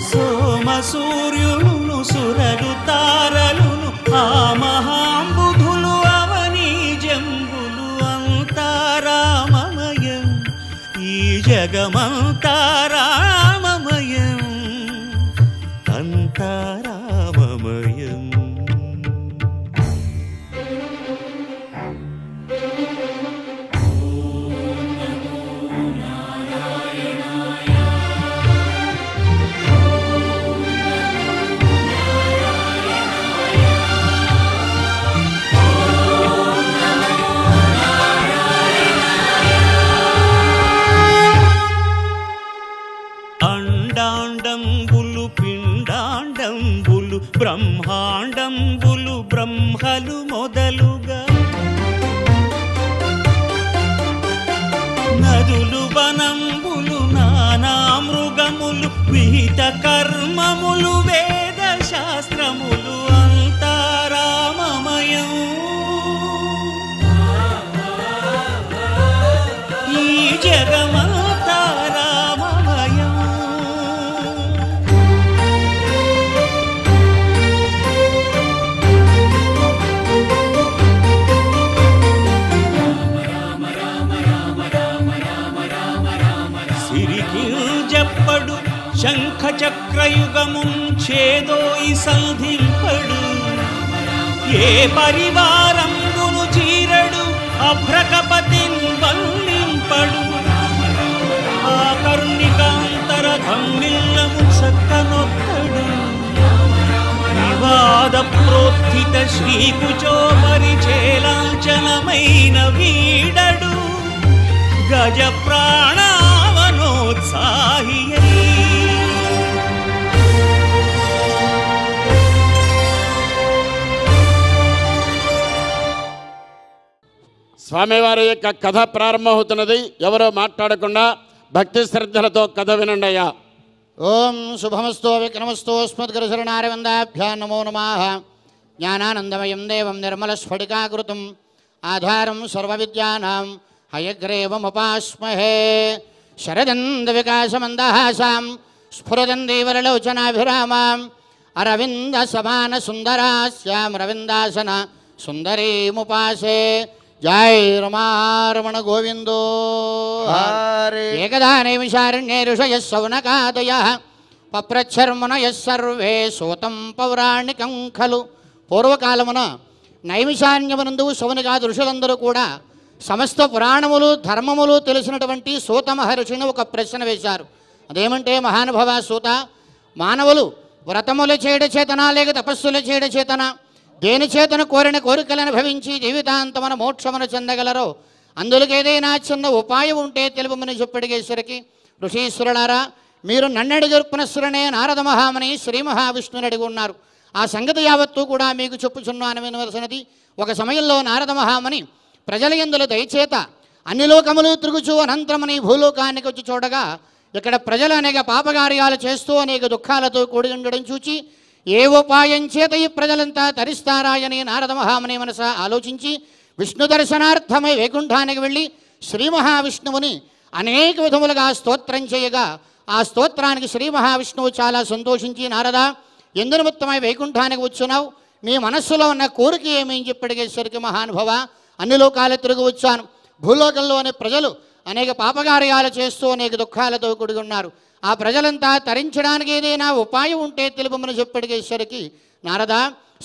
సోమ సూర్యులను సురలు తారలును ఆ మహాంబుధులు అవనీ జంబులు అంతారామమయం ఈ జగమంతారామమయం అంతారామమయం అండాండంబులు పిండాండంబులు బ్రహ్మాండంబులు బ్రహ్మలు మొదలుగా నదులు వనంబులు నానా మృగములు విహిత కర్మములు వేద శాస్త్రములు అంతారామమయం ఈ జగమంతారామమయం సిరికింజప్పడు శంఖ చక్రయుగముంచేదోయి సంధింపడు ఏ పరివారంబును చీరడు అభ్రకపతిన్ వల్లింపడు ఆ కర్ణికాంతర ధమ్మిల్లము చక్కనొక్కడు వివాద ప్రోత్థిత శ్రీకుచో పరిచేలాంచనమైన వీడడు గజ ప్రాణావనోత్సాహియై స్వామివారి యొక్క కథ ప్రారంభమవుతున్నది. ఎవరో మాట్లాడకుండా భక్తి శ్రద్ధలతో కథ వినండి అయ్యా. ఓం శుభమస్తో విక్రమస్తో స్మద్గురుశరణారవిందాభ్యాం నమో నమః. జ్ఞానానందమయం దేవం నిర్మలస్ఫటికాకృతం ఆధారం సర్వవిద్యానాం హయగ్రీవముపాస్మహే. శరదంద వికాసమందహాసాం స్ఫురదందీవరలోచనాభిరామాం అరవింద సమాన సుందరాస్యాం రవిందాసన సుందరీముపాసే. జై రమారమణ గోవిందో. ఏకదా నైమిషారణ్యే ఋషయః సౌనకాదయః పప్రచ్ఛర్మునయః సర్వే సూతం పౌరాణికం ఖలు. పూర్వకాలమున నైమిషారణ్యమునందు సౌనకాది ఋషులందరూ కూడా సమస్త పురాణములు ధర్మములు తెలిసినటువంటి సూత మహర్షిని ఒక ప్రశ్న వేశారు. అదేమంటే, మహానుభవ సూత, మానవులు వ్రతముల చేయడ చేతనా లేక తపస్సుల చేయడ చేతనా దేని చేతన కోరిన కోరికలను భవించి జీవితాంతమున మోక్షమును చెందగలరో అందులోకి ఏదైనా చిన్న ఉపాయం ఉంటే తెలుపమని చెప్పడిగేసరికి, ఋషీశ్వరులారా, మీరు నన్నడిగారు పునఃశ్వరనే నారద మహాముని శ్రీ మహావిష్ణుని అడిగి ఉన్నారు. ఆ సంగతి యావత్తూ కూడా మీకు చెప్పుచున్నాను వినవలసినది. ఒక సమయంలో నారద మహాముని ప్రజల యందుల దయచేత అన్ని లోకములు తిరుగుచూ అనంతరమని భూలోకానికి వచ్చి చూడగా ఇక్కడ ప్రజలు అనేక పాపకార్యాలు చేస్తూ అనేక దుఃఖాలతో కూడి ఉండడం చూచి ఏ ఉపాయం చేత ఈ ప్రజలంతా తరిస్తారాయని నారద మహాముని మనస ఆలోచించి విష్ణు దర్శనార్థమై వైకుంఠానికి వెళ్ళి శ్రీ మహావిష్ణువుని అనేక విధములుగా స్తోత్రం చేయగా ఆ స్తోత్రానికి శ్రీ మహావిష్ణువు చాలా సంతోషించి, నారద, ఎందు నిమిత్తమై వైకుంఠానికి వచ్చున్నావు, నీ మనస్సులో ఉన్న కోరిక ఏమని చెప్పడిగేసరికి, మహానుభవ, అన్ని లోకాలు తిరిగి వచ్చాను. భూలోకంలోని ప్రజలు అనేక పాపకార్యాలు చేస్తూ అనేక దుఃఖాలతో కూడి ఉన్నారు. ఆ ప్రజలంతా తరించడానికి ఏదైనా ఉపాయం ఉంటే తెలుపమని చెప్పడిగేసరికి, నారద,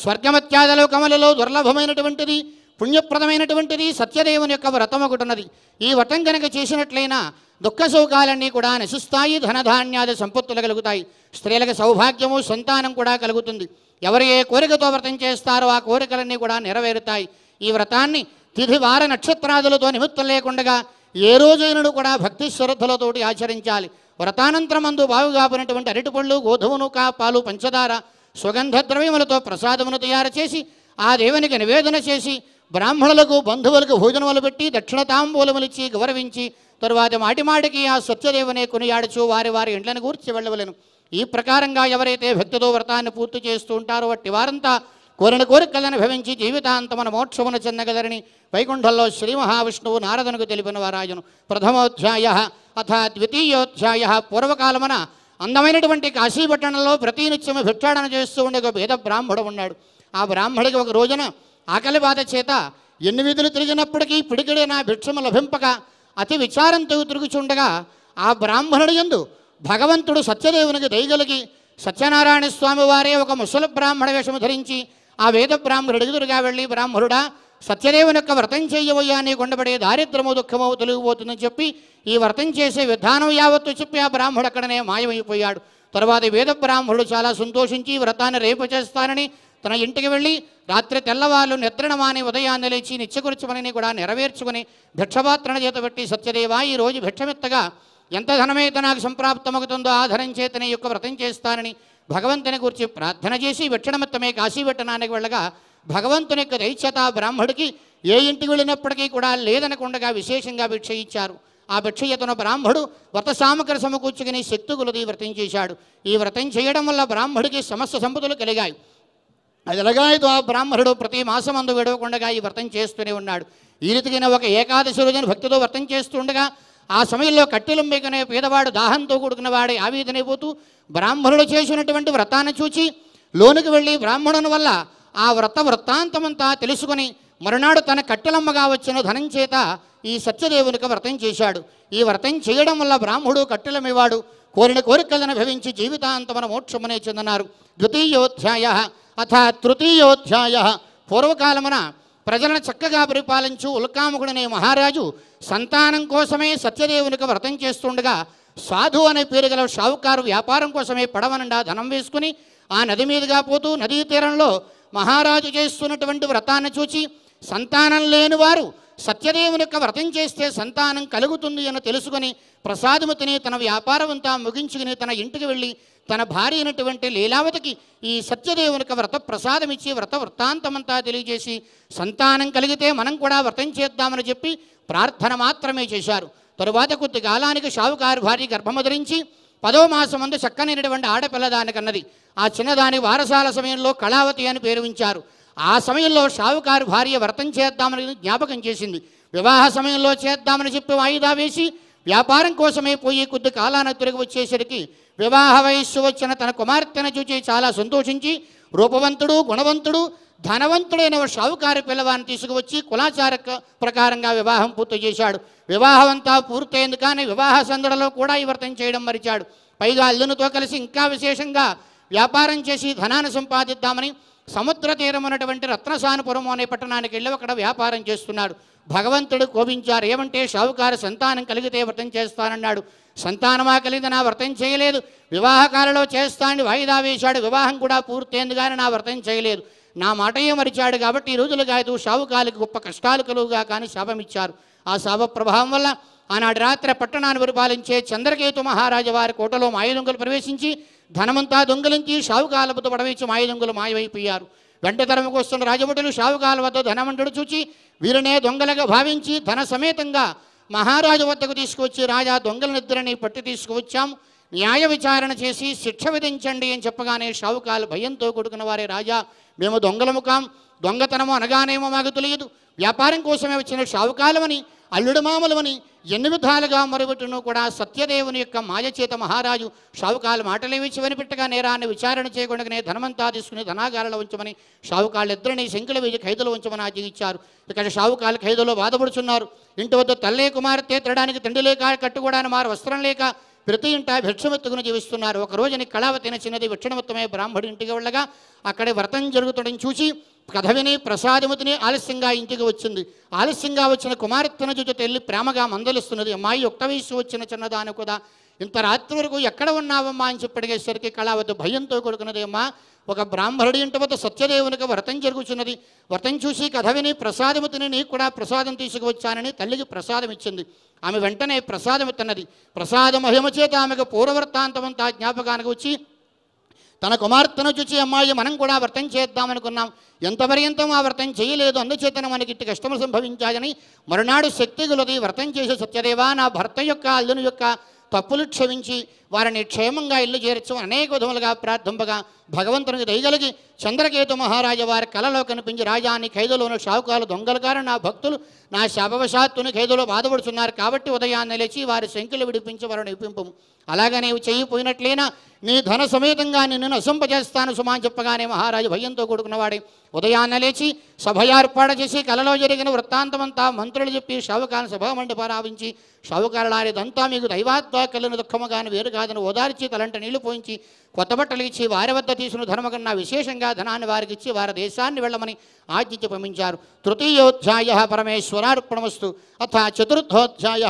స్వర్గమత్యాదలోకములలో దుర్లభమైనటువంటిది పుణ్యప్రదమైనటువంటిది సత్యదేవుని యొక్క వ్రతం ఒకటి ఉన్నది. ఈ వ్రతం కనుక చేసినట్లయినా దుఃఖ సౌకాలన్నీ కూడా నశిస్తాయి, ధనధాన్యాది సంపత్తులు కలుగుతాయి, స్త్రీలకు సౌభాగ్యము సంతానం కూడా కలుగుతుంది. ఎవరు ఏ కోరికతో వ్రతం చేస్తారో ఆ కోరికలన్నీ కూడా నెరవేరుతాయి. ఈ వ్రతాన్ని తిథి వార నక్షత్రాదులతో నిమిత్తం లేకుండా ఏ రోజైనను కూడా భక్తి శ్రద్ధలతోటి ఆచరించాలి. వ్రతానంతరమందు బాగుగాపునటువంటి అరటిపళ్ళు, గోధుమనూక, పాలు, పంచదార, సుగంధ ద్రవ్యములతో ప్రసాదమును తయారు చేసి ఆ దేవునికి నివేదన చేసి బ్రాహ్మణులకు బంధువులకు భోజనములు పెట్టి దక్షిణ తాంబూలములిచ్చి గౌరవించి తరువాత మాటిమాటికి ఆ సత్యదేవుని కొనియాడుచు వారి వారి ఇండ్లను కూర్చి వెళ్ళవలెను. ఈ ప్రకారంగా ఎవరైతే భక్తితో వ్రతాన్ని పూర్తి చేస్తూ ఉంటారో అట్టి వారంతా కోరిన కోరికలను భవించి జీవితాంతమున మోక్షమును చెందగలరని వైకుంఠంలో శ్రీ మహావిష్ణువు నారదునికి తెలిపిన వారాయను. ప్రథమోధ్యాయ అథ ద్వితీయోధ్యాయ. పూర్వకాలమున అందమైనటువంటి కాశీపట్టణంలో ప్రతినిత్యము భిక్షాటన చేస్తూ ఉండే ఒక పేద బ్రాహ్మడు ఉన్నాడు. ఆ బ్రాహ్మడికి ఒక రోజున ఆకలి బాధ చేత ఎన్ని వీధులు తిరిగినప్పటికీ పిడికిడే నా భిక్షము లభింపక అతి విచారంతో తిరుగుచుండగా ఆ బ్రాహ్మణుడి యందు భగవంతుడు సత్యదేవునికి దయగలిగి సత్యనారాయణ స్వామి వారే ఒక ముసలి బ్రాహ్మణ వేషము ధరించి ఆ వేద బ్రాహ్మణుడు ఎదురుగా వెళ్ళి, బ్రాహ్మణుడా, సత్యదేవుని యొక్క వ్రతం చేయవయ్యా, నీ కొండబడే దారిద్రము దుఃఖము తొలగిపోతుందని చెప్పి ఈ వ్రతం చేసే విధానం యావత్తు చెప్పి ఆ బ్రాహ్మడు అక్కడనే మాయమైపోయాడు. తర్వాత వేద బ్రాహ్మణుడు చాలా సంతోషించి వ్రతాన్ని రేపు చేస్తానని తన ఇంటికి వెళ్ళి రాత్రి తెల్లవాళ్ళు నిద్రణమాని ఉదయాన్నే లేచి నిత్యకృత్యమని కూడా నెరవేర్చుకుని భిక్షపాత్రణ చేత పెట్టి, సత్యదేవా, ఈరోజు భిక్షమెత్తగా ఎంత ధనమైతే నాకు సంప్రాప్తమవుతుందో ఆ ధనం చేతనే యొక్క వ్రతం చేస్తానని భగవంతుని గురించి ప్రార్థన చేసి భిక్షణమిత్తమే కాశీపట్టణానికి వెళ్ళగా భగవంతుని యొక్క దైత్యత బ్రాహ్మడికి ఏ ఇంటికి వెళ్ళినప్పటికీ కూడా లేదనకుండగా విశేషంగా భిక్ష ఇచ్చారు. ఆ భిక్షయతను బ్రాహ్మడు వ్రత సామగ్రి సమకూర్చుకుని శక్తి కొలది వ్రతం చేశాడు. ఈ వ్రతం చేయడం వల్ల బ్రాహ్మడికి సమస్త సంపదలు కలిగాయి. అది ఎలాగైతే ఆ బ్రాహ్మణుడు ప్రతి మాసమందు విడవకుండగా ఈ వ్రతం చేస్తూనే ఉన్నాడు. ఈ రీతిగా ఒక ఏకాదశి రోజున భక్తితో వ్రతం చేస్తుండగా ఆ సమయంలో కట్టెలుంబెకనే పేదవాడు దాహంతో కూడుకున్న వాడి ఆవేదనైపోతూ బ్రాహ్మణుడు చేసినటువంటి వ్రతాన్ని చూచి లోనికి వెళ్ళి బ్రాహ్మణుని వల్ల ఆ వృత్తాంతమంతా తెలుసుకొని మరునాడు తన కట్టెలమ్మగా వచ్చిన ధనం చేత ఈ సత్యదేవునికి వ్రతం చేశాడు. ఈ వ్రతం చేయడం వల్ల బ్రాహ్మణుడు కట్టెలమివాడు కోరిన కోరికలను భవించి జీవితాంతమున మోక్షమునే చెందన్నారు. ద్వితీయోధ్యాయ అథ తృతీయోధ్యాయ. పూర్వకాలమున ప్రజలను చక్కగా పరిపాలించు ఉల్కాముకుడనే మహారాజు సంతానం కోసమే సత్యదేవునికి వ్రతం చేస్తుండగా సాధు అనే పేరు గల షావుకారు వ్యాపారం కోసమే పడవనండా ధనం వేసుకుని ఆ నది మీదుగా పోతూ నదీ తీరంలో మహారాజు చేస్తున్నటువంటి వ్రతాన్ని చూచి సంతానం లేని వారు సత్యదేవుని యొక్క వ్రతం చేస్తే సంతానం కలుగుతుంది అని తెలుసుకొని ప్రసాదము తిని తన వ్యాపారం అంతా ముగించుకుని తన ఇంటికి వెళ్ళి తన భార్య అయినటువంటి లీలావతికి ఈ సత్యదేవుని యొక్క వ్రత ప్రసాదం ఇచ్చి వృత్తాంతమంతా తెలియజేసి సంతానం కలిగితే మనం కూడా వ్రతం చేద్దామని చెప్పి ప్రార్థన మాత్రమే చేశారు. తరువాత కొద్ది కాలానికి షావుకారు భార్య గర్భము ధరించి 10వ మాసం ముందు చక్కనైనటువంటి ఆడపిల్లదానికన్నది. ఆ చిన్నదాని వారసాల సమయంలో కళావతి అని పేరు ఉంచారు. ఆ సమయంలో షావుకారు భార్య వ్రతం చేద్దామని జ్ఞాపకం చేసింది. వివాహ సమయంలో చేద్దామని చెప్పి వాయిదా వేసి వ్యాపారం కోసమే పోయి కొద్ది కాలాన తిరిగి వచ్చేసరికి వివాహ వయస్సు వచ్చిన తన కుమార్తెను చూచి చాలా సంతోషించి రూపవంతుడు, గుణవంతుడు, ధనవంతుడైన షావుకారి పిల్లవాడిని తీసుకువచ్చి కులాచార ప్రకారంగా వివాహం పూర్తి చేశాడు. వివాహం అంతా పూర్తయింది, కానీ వివాహ సందడిలో కూడా ఈ వ్రతం చేయడం మరిచాడు. పైగా అల్లునితో కలిసి ఇంకా విశేషంగా వ్యాపారం చేసి ధనాన్ని సంపాదిద్దామని సముద్ర తీరం ఉన్నటువంటి రత్నసానపురం అనే పట్టణానికి వెళ్ళి అక్కడ వ్యాపారం చేస్తున్నాడు. భగవంతుడు కోపించారు. ఏమంటే షావుకారు సంతానం కలిగితే వ్రతం చేస్తానన్నాడు. సంతానమా కలిగింది, నా వ్రతం చేయలేదు. వివాహకాలలో చేస్తానని వాయిదా వేశాడు. వివాహం కూడా పూర్తయింది, కానీ నా వ్రతం చేయలేదు. నా మాటయే మరిచాడు. కాబట్టి ఈ రోజులుగా షావుకారికి గొప్ప కష్టాలు కలుగుగా కానీ శాపమిచ్చారు. ఆ శాప ప్రభావం వల్ల ఆనాడు రాత్రి పట్టణాన్ని పరిపాలించే చంద్రకేతు మహారాజు వారి కోటలో మాయదొంగలు ప్రవేశించి ధనమంతా దొంగలించి షావుకాలవద్ద పడవేసి మాయదొంగలు మాయమైపోయారు. వెంట తరముకు వస్తున్న రాజభటులు షావుకాల వద్ద ధనవంతుడు చూచి వీరినే దొంగలుగా భావించి ధన సమేతంగా మహారాజు వద్దకు తీసుకువచ్చి, రాజా దొంగలనిద్దరిని పట్టి తీసుకువచ్చాం, న్యాయ విచారణ చేసి శిక్ష విధించండి అని చెప్పగానే షావుకాలు భయంతో కూడుకున్న వారే, రాజా మేము దొంగలము కాం, దొంగతనము అనగానేమో మాకు తెలియదు, వ్యాపారం కోసమే వచ్చిన షావుకాలమని అల్లుడు మామలమని ఎన్ని విధాలుగా మరుబట్టును కూడా సత్యదేవుని యొక్క మాయచేత మహారాజు షావుకాలు మాటలేవిచ్చి వినిపెట్టగా నేరాన్ని విచారణ చేయకుండానే ధనమంతా తీసుకుని ధనాగారాలు ఉంచమని షావుకాళ్ళు ఇద్దరిని శంకుల వేసి ఖైదులో ఉంచమని ఆజ్ఞించారు. ఇక్కడ షావుకాలు ఖైదులో బాధపడుతున్నారు. ఇంటి వద్ద తల్లే కుమార్తె తినడానికి తిండి లేక, కట్టుకోవడానికి మారు వస్త్రం లేక ప్రతి ఇంట భిక్షమెత్తుకుని జీవిస్తున్నారు. ఒక రోజుని కళావతిన చిన్నది విక్షణమొత్తమే బ్రాహ్మడి ఇంటికి వెళ్ళగా అక్కడే వ్రతం జరుగుతుండని చూసి కథ విని ప్రసాదముతిని ఆలస్యంగా ఇంటికి వచ్చింది. ఆలస్యంగా వచ్చిన కుమార్తెను చూచి తెల్లి ప్రేమగా మందలిస్తున్నది. అమ్మాయి ఒక్క వయసు వచ్చిన చిన్నదాని కూడా ఇంత రాత్రి వరకు ఎక్కడ ఉన్నావమ్మా అని చెప్పి అడిగేసరికి కళావతి భయంతో కొడుకున్నది. అమ్మా, ఒక బ్రాహ్మణుడి ఇంటి వద్ద సత్యదేవునికి వ్రతం జరుగుతున్నది. వ్రతం చూసి కథ విని ప్రసాదముతిని నీకు కూడా ప్రసాదం తీసుకువచ్చానని తల్లికి ప్రసాదం ఇచ్చింది. ఆమె వెంటనే ప్రసాదం ఇస్తున్నది. ప్రసాద మహిమ చేత ఆమెకు పూర్వవృత్తాంతమంతా జ్ఞాపకానికి వచ్చి తన కుమార్తెను చూచి, అమ్మాయి మనం కూడా వ్రతం చేద్దామనుకున్నాం, ఎంతపర్యంతం ఆ వ్రతం చేయలేదు, అందుచేతన మనకి ఇట్టి కష్టములు సంభవించాయని మరునాడు శక్తి గులది వ్రతం చేసే సత్యదేవా, నా భర్త యొక్క అల్లుని యొక్క తప్పులు క్షమించి వారిని క్షేమంగా ఇల్లు చేర్చు అనేక విధములుగా ప్రార్థింపగా భగవంతునికి దయగలిగి చంద్రకేతు మహారాజు వారి కలలో కనిపించి, రాజాన్ని ఖైదులోని షావుకాలు దొంగలు గారు నా భక్తులు నా శాపవశాత్తుని ఖైదులో బాధపడుతున్నారు, కాబట్టి ఉదయాన్నే లేచి వారి శంకులు విడిపించి వారిని విప్పింపు, అలాగే నీవు చేయిపోయినట్లయినా నీ ధన సమేతంగా నిన్ను నశింపజేస్తాను సుమా అని చెప్పగానే మహారాజు భయంతో కూడుకున్నవాడే ఉదయాన్నే లేచి సభ ఏర్పాటు చేసి కలలో జరిగిన వృత్తాంతమంతా మంత్రులు చెప్పి షావుకాలను సభామండపారావించి, షావుకారులారిదంతా మీకు దైవాత్మ కలిగిన దుఃఖము కానీ వేరు కాదని ఓదార్చి తలంట నీళ్లు పోయించి కొత్త బట్టలు ఇచ్చి వారి వద్ద తీసుకున్న ధర్మ కన్నా విశేషంగా ధనాన్ని వారికి ఇచ్చి వారి దేశాన్ని వెళ్ళమని ఆజ్ఞించి పంపించారు. తృతీయోధ్యాయ పరమేశ్వరార్పణమస్తు. అథ చతుర్థోధ్యాయ.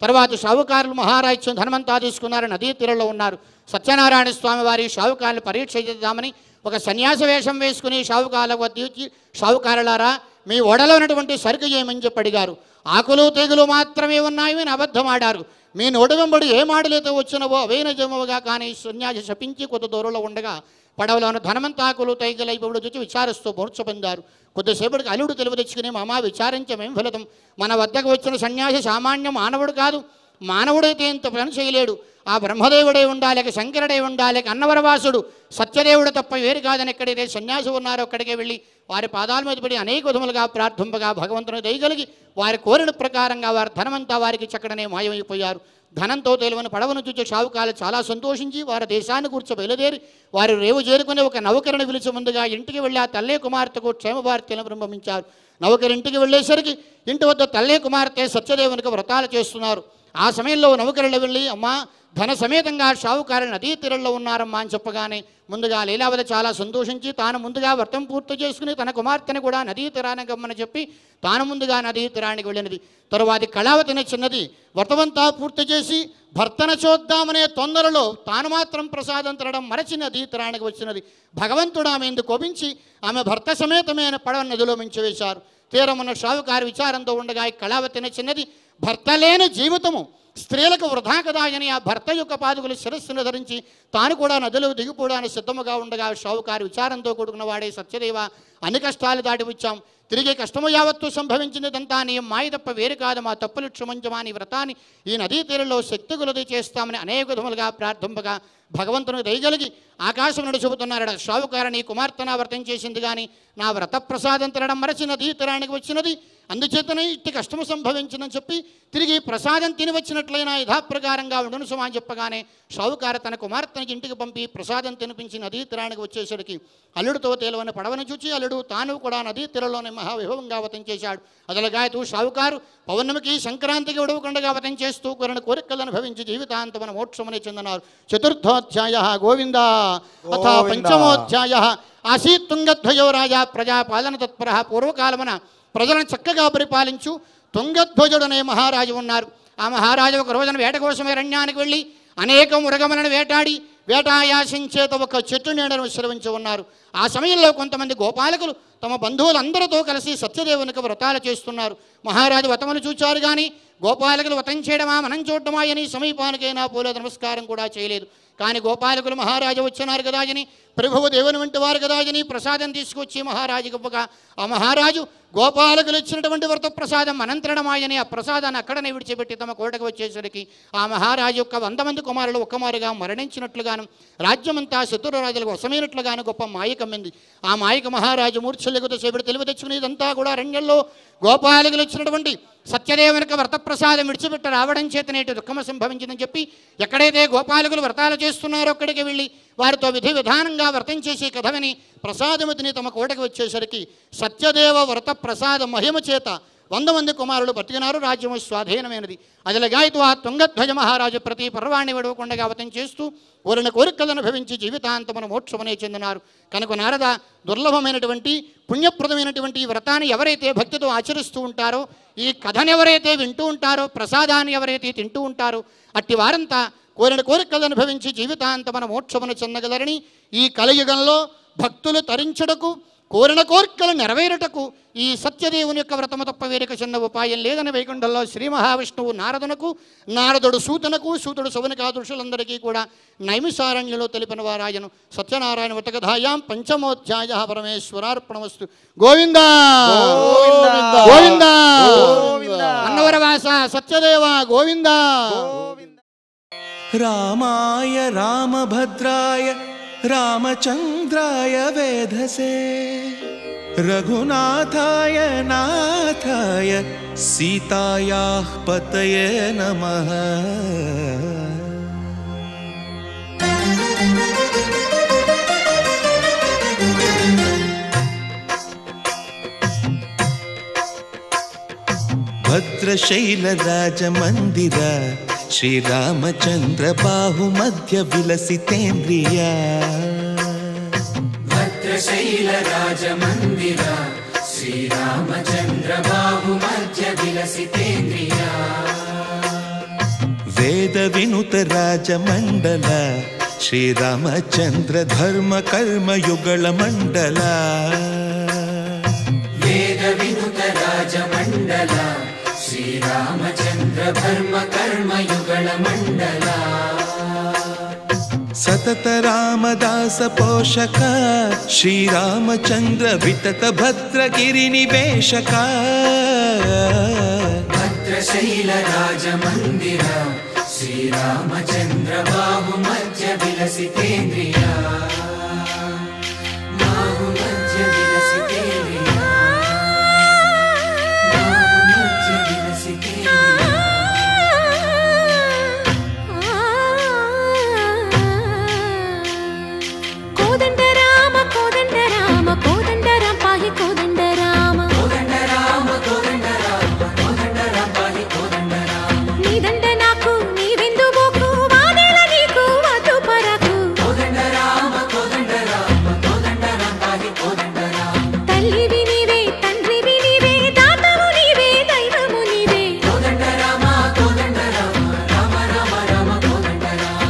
తర్వాత షావుకారులు మహారాజ్యం ధనమంతా తీసుకున్నారు, నదీ తీరంలో ఉన్నారు. సత్యనారాయణ స్వామి వారి షావుకారులు పరీక్ష చేద్దామని ఒక సన్యాస వేషం వేసుకుని షావుకారుల వద్ద వచ్చి, షావుకారులారా మీ ఓడలో ఉన్నటువంటి సరుకు ఏమని చెప్పి అడిగారు. ఆకులు తెగులు మాత్రమే ఉన్నాయి అని అబద్ధమాడారు. మీ నోటి వెంబడి ఏ మాటలైతే వచ్చినవో అవే నిజముగా, కానీ సన్యాసి శపించి కొద్ది దూరంలో ఉండగా పడవలోని ధనమంతా ఆకులు తెగులైపోవడం చూసి విచారిస్తూ మూర్ఛపొందారు. కొద్దిసేపటికి అల్లుడు తెలివి తెచ్చుకుని, మామ విచారించమేం ఫలితం, మన వద్దకు వచ్చిన సన్యాసి సామాన్య మానవుడు కాదు, మానవుడైతే ఇంత పని చేయలేడు, ఆ బ్రహ్మదేవుడే ఉండాలి, శంకరుడే ఉండాలి, అన్నవరవాసుడు సత్యదేవుడు తప్ప వేరు కాదని ఎక్కడైతే సన్యాసి ఉన్నారో అక్కడికే వెళ్ళి వారి పాదాల మీద పడి అనేక విధములుగా ప్రార్థింపగా భగవంతుని దయగలిగి వారి కోరిన ప్రకారంగా వారి ధనమంతా వారికి చక్కడనే మాయమైపోయారు. ధనంతో తేలివని పడవను చూచి షావుకాలు చాలా సంతోషించి వారి దేశాన్ని కూర్చో బయలుదేరి వారి రేవు చేరుకుని ఒక నౌకరిని పిలిచి ముందుగా ఇంటికి వెళ్ళి ఆ తల్లే కుమార్తెకు క్షేమభారతను ప్రారంభించారు. నౌకరి ఇంటికి వెళ్ళేసరికి ఇంటి వద్ద తల్లే కుమార్తె సత్యదేవునికి వ్రతాలు చేస్తున్నారు. ఆ సమయంలో నౌకరులు వెళ్ళి, అమ్మా ధన సమేతంగా షావుకారు నదీ తీరంలో ఉన్నారమ్మా అని చెప్పగానే ముందుగా లీలావతి చాలా సంతోషించి తాను ముందుగా వ్రతం పూర్తి చేసుకుని తన కుమార్తెను కూడా నదీ తీరానికి గమ్మని చెప్పి తాను ముందుగా నదీ తీరానికి వెళ్ళినది. తరువాతి కళావతిని చిన్నది వ్రతమంతా పూర్తి చేసి భర్తను చూద్దామనే తొందరలో తాను మాత్రం ప్రసాదం తినడం మరచి నదీ తీరానికి వచ్చినది. భగవంతుడు ఆమె ఎందుకు కోపించి ఆమె భర్త సమేతమైన పడవ నదిలో మించివేశారు. తీరమున్న షావుకారు విచారంతో ఉండగా ఈ కళావతిని చిన్నది భర్త లేని జీవితము స్త్రీలకు వృధా కదా అని ఆ భర్త యొక్క పాదుకులు శిరస్సును ధరించి తాను కూడా నదిలో దిగిపోవడానికి సిద్ధముగా ఉండగా షావుకారు విచారంతో కూడుకున్న వాడే, సత్యదేవ అన్ని కష్టాలు దాటి వచ్చాం, తిరిగి కష్టము యావత్తు సంభవించినదంతా నీ మాయ తప్ప వేరు కాదు, మా తప్పులు క్షమించమా, నీ వ్రతాన్ని ఈ నదీ తీరంలో శక్తి కొలది చేస్తామని అనేక విధములుగా ప్రార్థింపగా భగవంతుని దయగలిగి ఆకాశం నుండి చెబుతున్నారట, షావుకారు నీ కుమార్తెన వ్రతం చేసింది కానీ నా వ్రత ప్రసాదం తినడం మరచి నదీ తీరానికి వచ్చినది, అందుచేతనే ఇట్టి కష్టము సంభవించిందని చెప్పి తిరిగి ప్రసాదం తిని వచ్చినట్లయినా యథాప్రకారంగా ఉండును సుమా అని చెప్పగానే షావుకారు తన కుమార్తెని ఇంటికి పంపి ప్రసాదం తినిపించి నదీ తీరానికి వచ్చేసరికి అల్లుడితో తేలవని పడవని చూచి అల్లుడు తాను కూడా నదీ తీరలోనే మహావిభవంగా వతించేశాడు. అదలగాయతూ షావుకారు పౌర్ణమికి సంక్రాంతికి ఉడవకుండా వతించేస్తూ కొన్ని కోరికలను అనుభవించి జీవితాంతమన మోక్షమునే చెందినారు. చతుర్థోధ్యాయ గోవింద. అథ పంచమోధ్యాయ ఆసీత్ తుంగధ్వజో రాజా ప్రజాపాలన తత్పర. పూర్వకాలమున ప్రజలను చక్కగా పరిపాలించు తుంగధ్వజుడు అనే మహారాజు ఉన్నారు. ఆ మహారాజు ఒక రోజున వేట కోసం అరణ్యానికి వెళ్ళి అనేక మృగములను వేటాడి వేటాయాసించేత ఒక చెట్టు నీడను విశ్రమించి ఉన్నారు. ఆ సమయంలో కొంతమంది గోపాలకులు తమ బంధువులందరితో కలిసి సత్యదేవునికి వ్రతాలు చేస్తున్నారు. మహారాజు వ్రతమును చూచారు కానీ గోపాలకులు వ్రతం చేయడమా మనం చూడటమా అని సమీపానికైనా పోలేదు, నమస్కారం కూడా చేయలేదు. కానీ గోపాలకులు మహారాజు వచ్చినారు కదా అని, ప్రభువు దేవుని వంటి వారు కదా అని ప్రసాదం తీసుకొచ్చి మహారాజుకి ఇవ్వగా ఆ మహారాజు గోపాలకులు ఇచ్చినటువంటి వ్రత ప్రసాదం అనంతరమాయని ఆ ప్రసాదాన్ని అక్కడనే విడిచిపెట్టి తమ కోటకు వచ్చేసరికి ఆ మహారాజు యొక్క 100 మంది కుమారులు ఒక్కమారుగా మరణించినట్లుగాను రాజ్యమంతా శత్రురాజులకు వశమైనట్లుగాను గొప్ప మాయ కమ్మింది. ఆ మాయకు మహారాజు మూర్ఛలెగుత చేపడి తెలివి తెచ్చుకుని ఇదంతా కూడా అరణ్యంలో గోపాలకులు ఇచ్చినటువంటి సత్యదేవునికి వ్రత ప్రసాదం విడిచిపెట్టి రావడం చేతనేటి దుఃఖము సంభవించిందని చెప్పి ఎక్కడైతే గోపాలకులు వ్రతాలు చేస్తున్నారో అక్కడికి వెళ్ళి వారితో విధి విధానంగా వ్రతం చేసి కథవిని ప్రసాదముతిని తమ కోటకు వచ్చేసరికి సత్యదేవ వ్రత ప్రసాద మహిమ చేత 100 మంది కుమారులు బతికినారు. రాజ్యము స్వాధీనమైనది. అదిలగాయతూ ఆ తుంగధ్వజ మహారాజు ప్రతి పర్వాన్ని విడవకుండా వ్రతం చేస్తూ ఊరిన కోరికలను అనుభవించి జీవితాంతమును మోక్షమునే చెందినారు. కనుక నారద దుర్లభమైనటువంటి పుణ్యప్రదమైనటువంటి ఈ వ్రతాన్ని ఎవరైతే భక్తితో ఆచరిస్తూ ఉంటారో, ఈ కథను ఎవరైతే వింటూ ఉంటారో, ప్రసాదాన్ని ఎవరైతే తింటూ ఉంటారో అట్టి వారంతా కోరిన కోరికలను అనుభవించి జీవితాంతమున మోక్షమును చెందగలరని ఈ కలియుగంలో భక్తులు తరించుటకు కోరిన కోరికలు నెరవేరుటకు ఈ సత్యదేవుని యొక్క వ్రతము తప్ప వేరొక చిన్న ఉపాయం లేదని వైకుంఠంలో శ్రీ మహావిష్ణువు నారదునకు, నారదుడు సూతునకు, సూతుడు శౌనకాదృషులందరికీ కూడా నైమిషారణ్యంలో తెలిపిన వారాయను. సత్యనారాయణ వ్రతకథాయాం పంచమోధ్యాయ పరమేశ్వరార్పణమస్తు. గోవింద గోవింద అన్నవరవాస సత్యదేవ గోవింద. రామాయ రామభద్రాయ రామచంద్రాయ వేధసే రఘునాథాయ నాథాయ సీతాయాః పతయే నమః. భద్రశైలరాజమందిర శ్రీరామచంద్ర బాహుమధ్య విలసితేంద్రియ. భద్రశైలరాజమందిర శ్రీరామచంద్ర బాహుమధ్య విలసితేంద్రియ. వేద వినుత రాజమండల శ్రీరామచంద్ర ధర్మ కర్మయుగళ మండల. వేద వినుత రాజమండల శ్రీరామచంద్ర ధర్మ కర్మయుగళ మండల. సతత రామదాస పోషక శ్రీరామచంద్ర వితత భద్రగిరి నివేశక. భద్రశైల రాజమందిర శ్రీరామచంద్ర బాహుమధ్య విలసితేంద్రియ. బాహుమధ్య విలసితేంద్రియ. బాహుమధ్య విలసితేంద్రియ. కోదండ రామ కోదండ రామ కోదండ రామ పాహి కోదండ రామ కోదండ రామ కోదండ రామ కోదండ రామ పాహి కోదండ రామ. నీదండ నాకు నీవెందు బోకు వాదేల నీకు వద్దు పరకు. కోదండ రామ కోదండ రామ కోదండ రామ పాహి కోదండ రామ. తల్లివి నీవే తండ్రివి నీవే దాతవు నీవే దైవము నీవే. కోదండ రామ కోదండ రామ రామ రామ రామ కోదండ రామ.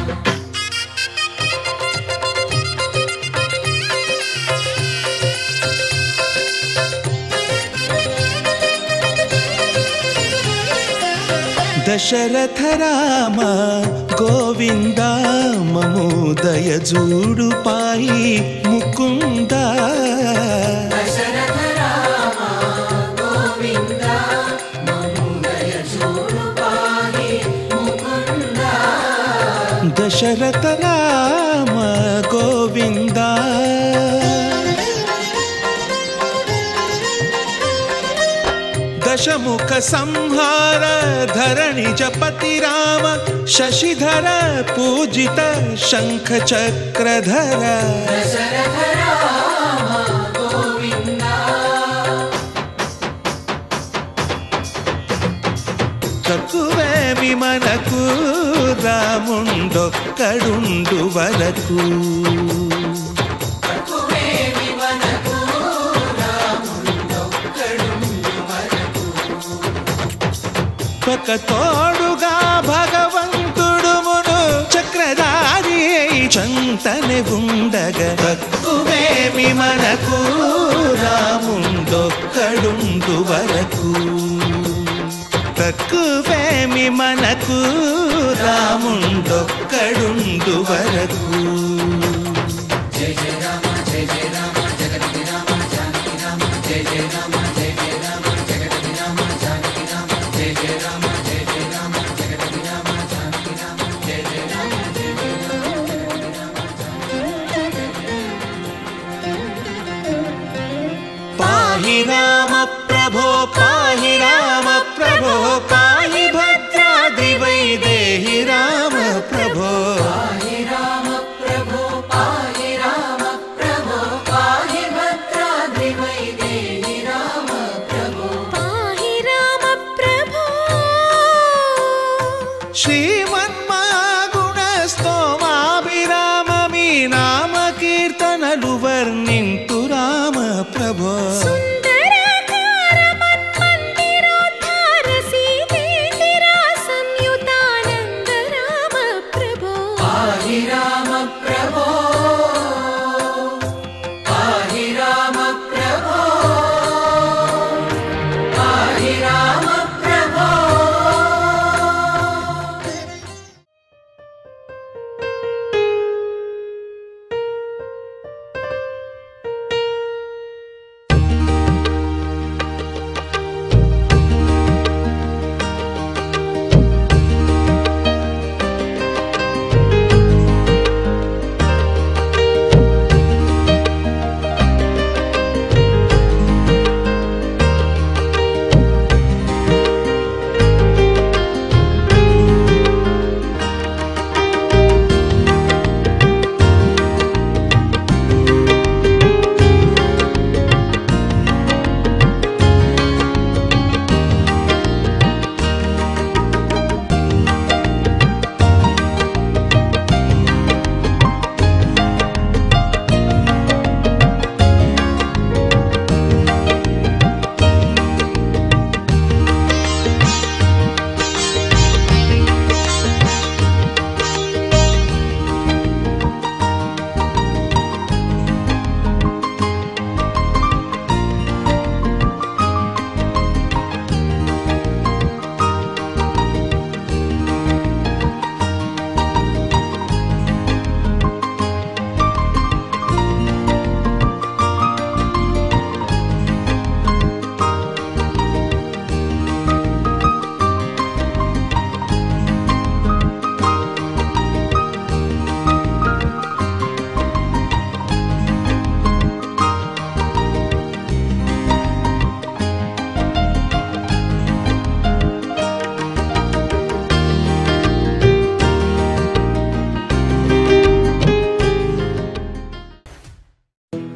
దశరథ రామ గోవింద మమోదయ జూడు పాయి ముకుంద. దశరథ రామ గోవింద మముదయ చూడు పాహి ముకుంద. దశరథ రామ గోవింద दशमुख संहार धरणिजपति राम शशिधर पूजित शंख चक्रधर दशरथ राम गोविंद తక్కువేమి మనకు రాముండొక్కడుండు వరకు ఒక తోడుగా భగవంతుడు మును చక్రధారి చంతనే ఉండగా తక్కువేమి మనకు రాముండొక్కడుండు వరకు తక్కువేమి మనకు రాముండొక్కడుండు వరకు जय जय राम जगति राम जानकी राम जय जय राम जगति राम जानकी राम जय जय राम जगति राम जानकी राम जय जय राम पाहि राम प्रभो पाहि राम प्रभो पाहि भद्राद्रि वैदेहि राम प्रभो पाहि राम प्रभो पाहि राम प्रभो पाहि भद्राद्रि वैदेहि राम प्रभो पाहि राम प्रभो श्रीमन्मागुणस्तोमाभिराम मी नाम कीर्तनलु वर्णिन्तु राम प्रभो सुन्दराकार मन्मन्दिरोद्धार सीतेतिरा संयुतानन्द राम प्रभो पाहि राम प्रभो पाहि राम प्रभो पाहि राम प्रभो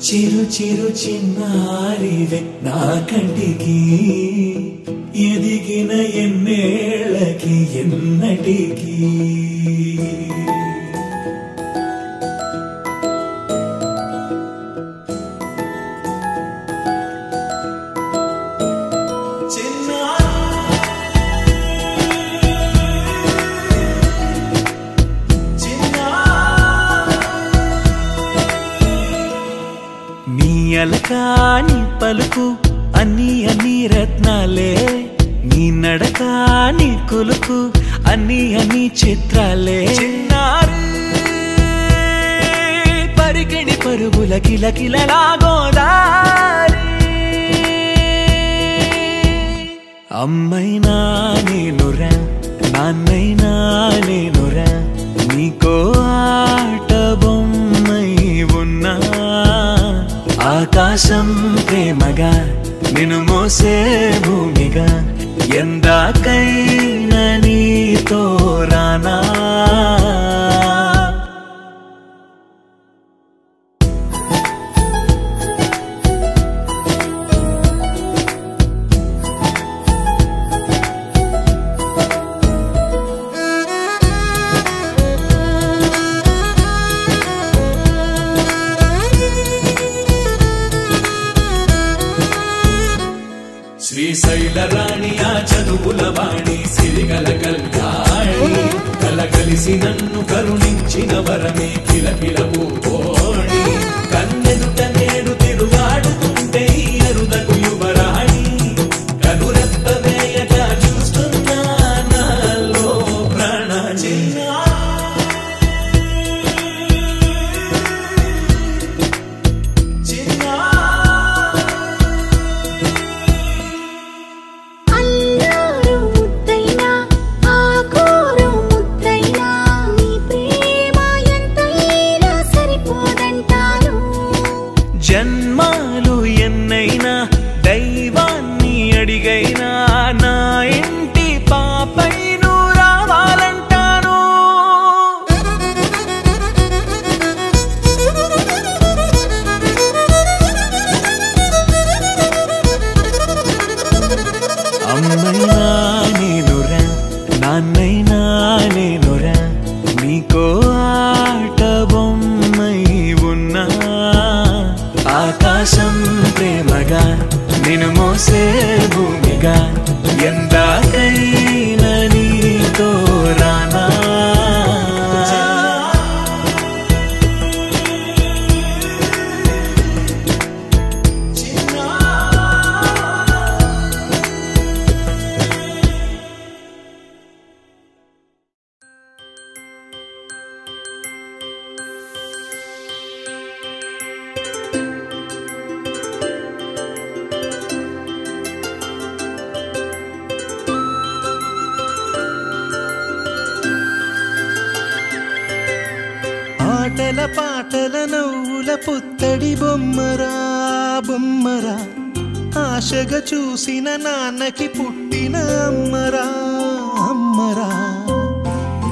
చిరు చిరు చిన్నారివే నా కంటికి ఎదిగిన ఎన్నేళ్ళకి ఎన్నటికి అలకాని పలుకు అన్ని అన్ని రత్నాలే నీ నడకాని కులుకు అన్ని అన్ని చిత్రాలే చిన్నారు పరికిణి పరుగుల కిలకిలలాగోదారి అమ్మైనా నేనురా నాన్నైనా నేనురా నీకో ఆట బొమ్మై ఉన్నా ఆకాశం ప్రేమగా నిన్ను మోసే భూమిగా ఎందాకైనా నీతో రానా శ్రీశైల రాణి ఆ చదువుల వాణి సిరిగల కళ్యాణి కలగలిసి నన్ను కరుణించిన వరమే కిలకిల పూకోణి కన్నెదుట నేడు తిరుగాడుతుంటే అరుదకు యువరాణి కనురెప్ప వేయగా చూస్తున్నా నాలో ప్రాణ జన్మాలు ఎన్నైనా దైవాన్ని అడిగైనా నా ఇంటి పాపై నువ్వు రావాలంటాను అమ్మైనా నేనురా నాన్నైనా నేనురా నీకో ఆట బొమ్మై ఉన్నా ఆకాశం ప్రేమగా నిన్ను మోసే భూమిగా ఎందాకైనా నీతో రానా ఆటల పాటల నవ్వుల పుత్తడి బొమ్మరా బొమ్మరా ఆశగా చూసిన నాన్నకి పుట్టిన అమ్మరా అమ్మరా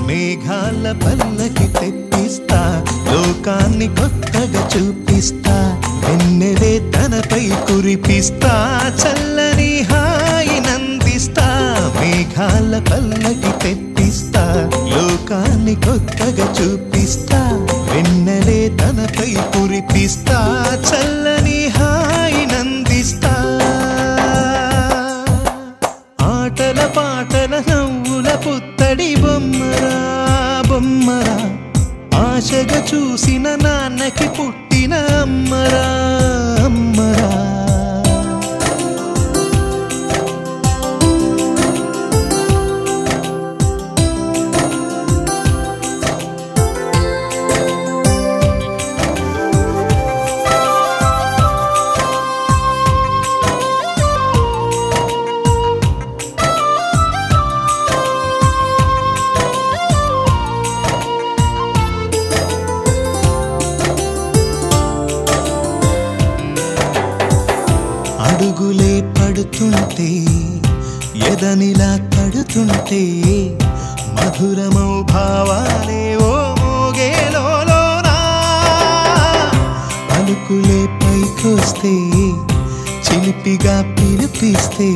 మేఘాల పల్లకి తెప్పిస్తా లోకాన్ని కొత్తగా చూపిస్తా వెన్నెలే తనపై కురిపిస్తా చల్లని హాయి నందిస్తా మేఘాల పల్లకి తెప్పిస్తా లోకాన్ని కొత్తగా చూపిస్తా వెన్నెలే తనపై కురిపిస్తా చల్లని హాయి నందిస్తా ఆటల పాటల నవ్వుల పుత్తడి బొమ్మరా బొమ్మరా ఆశగా చూసిన నాన్నకి పుట్టిన అమ్మరా అమ్మరా అడుగులే పడుతుంటే ఎదనిలా తడుతుంటే మధురమౌ భావాలే ఓ మోగేలోనా పలుకులే పైకొస్తే చిలిపిగా పిలిపిస్తే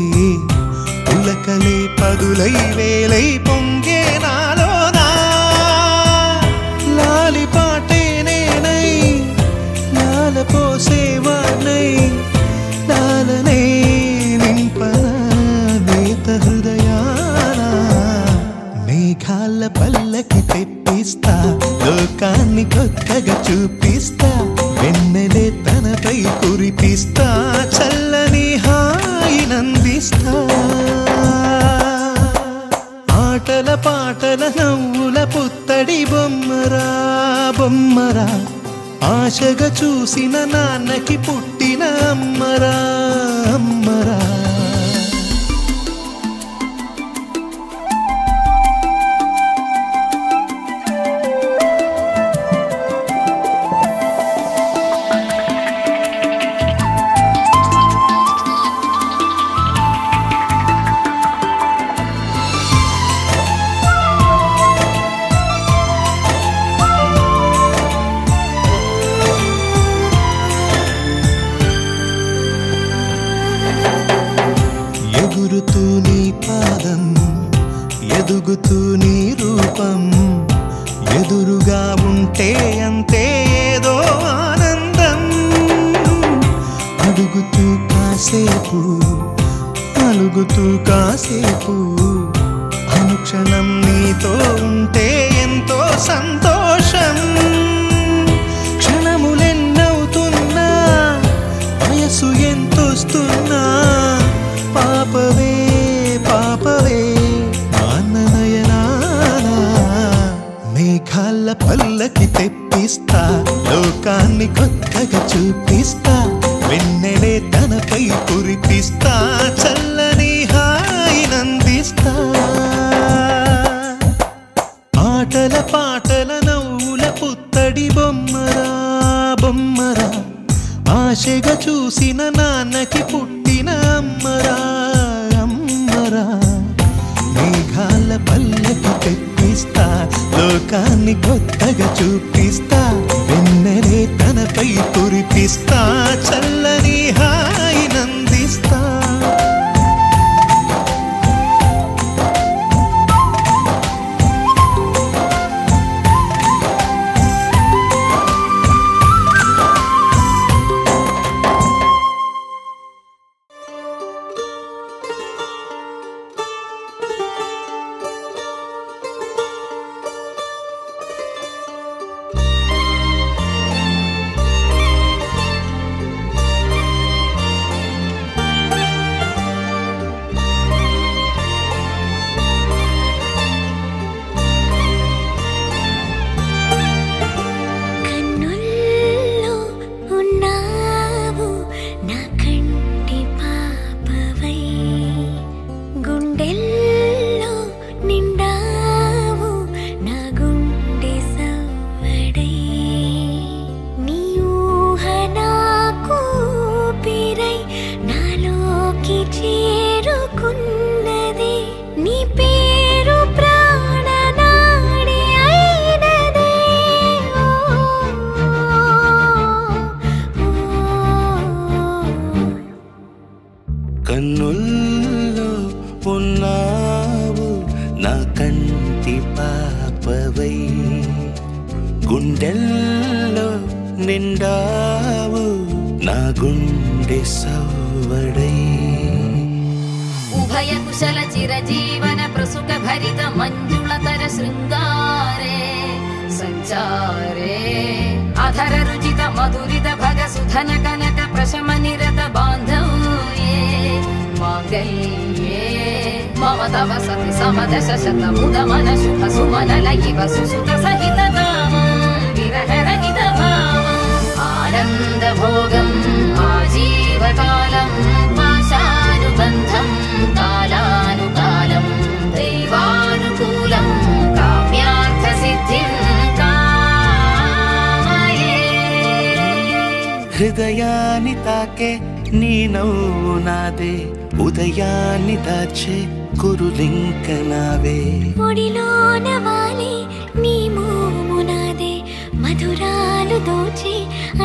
పులకలే పదులై వేలై పొంగే నాలోనా లాలి పాటే నేనై లాల పోసేవాణ్ణై లాలనే నింపనా నేత హృదయాన మేఘాల పల్లకి తెప్పిస్తా లోకాన్ని కొత్తగా చూపిస్తా వెన్నెలే తనపై కురిపిస్తా చల్లని హాయి నందిస్తా ఆటల పాటల నవ్వుల పుత్తడి బొమ్మరా బొమ్మరా ఆశగా చూసిన నాన్నకి పుట్టిన అమ్మరా అమ్మరా ఉంటే అంతే ఏదో ఆనందం. అడుగుతూ కాసేపు అలుగుతూ కాసేపు అనుక్షణం నీతో ఉంటే ఎంతో సంతోషం. క్షణములెన్నవుతున్నా వయసు ఎంతొస్తున్నా పాపవే పాపవే ఆననయనానా. మేఘాల పల్లకి తెప్పిస్తా లోకాన్ని కొత్తగా చూపిస్తా. వెన్నెలే తనపై కురిపిస్తా చల్లని హాయినందిస్తా. ఆటల పాటల నవ్వుల పుత్తడి బొమ్మరా బొమ్మరా. ఆశగా చూసిన నాన్నకి పుట్టిన అమ్మరా అమ్మరా. మేఘాల పల్లకి తెప్పిస్తా లోకాన్ని కొత్తగా చూపిస్తా. వెన్నెలే తనపై కురిపిస్తా చల్లని హాయినందిస్తా. కన్నుల్లో ఉన్నావు నా కంటి పాపవై. గుండెల్లో నిండావు నా గుండె సవ్వడై. ఉభయ కుశల చిరజీవన ప్రసుక భరిత మంజుళతర శృంగారే సంచారే. అధర రుచిత మధురిత భగ సుధన కనక ప్రశమ నిరత బాంధవ్యే మాంగళ్యే. మమ తవ సతి సమదశ శతముదమన శుభ సుమనల ఇవ సుసుత సహిత కామం విరహరహిత భావం. ఆనంద భోగం ఆజీవకాలం పాశానుబంధం కాలానుకాలం దైవానుకూలం కామ్యార్థ సిద్ధిం కామయే. హృదయాన్ని తాకే నీ నవ్వు నాదే. ఉదయాన్ని దాచే కురులింక నావే. ఒడిలోన వాలే నీ మోము నాదే. మధురాలు దోచే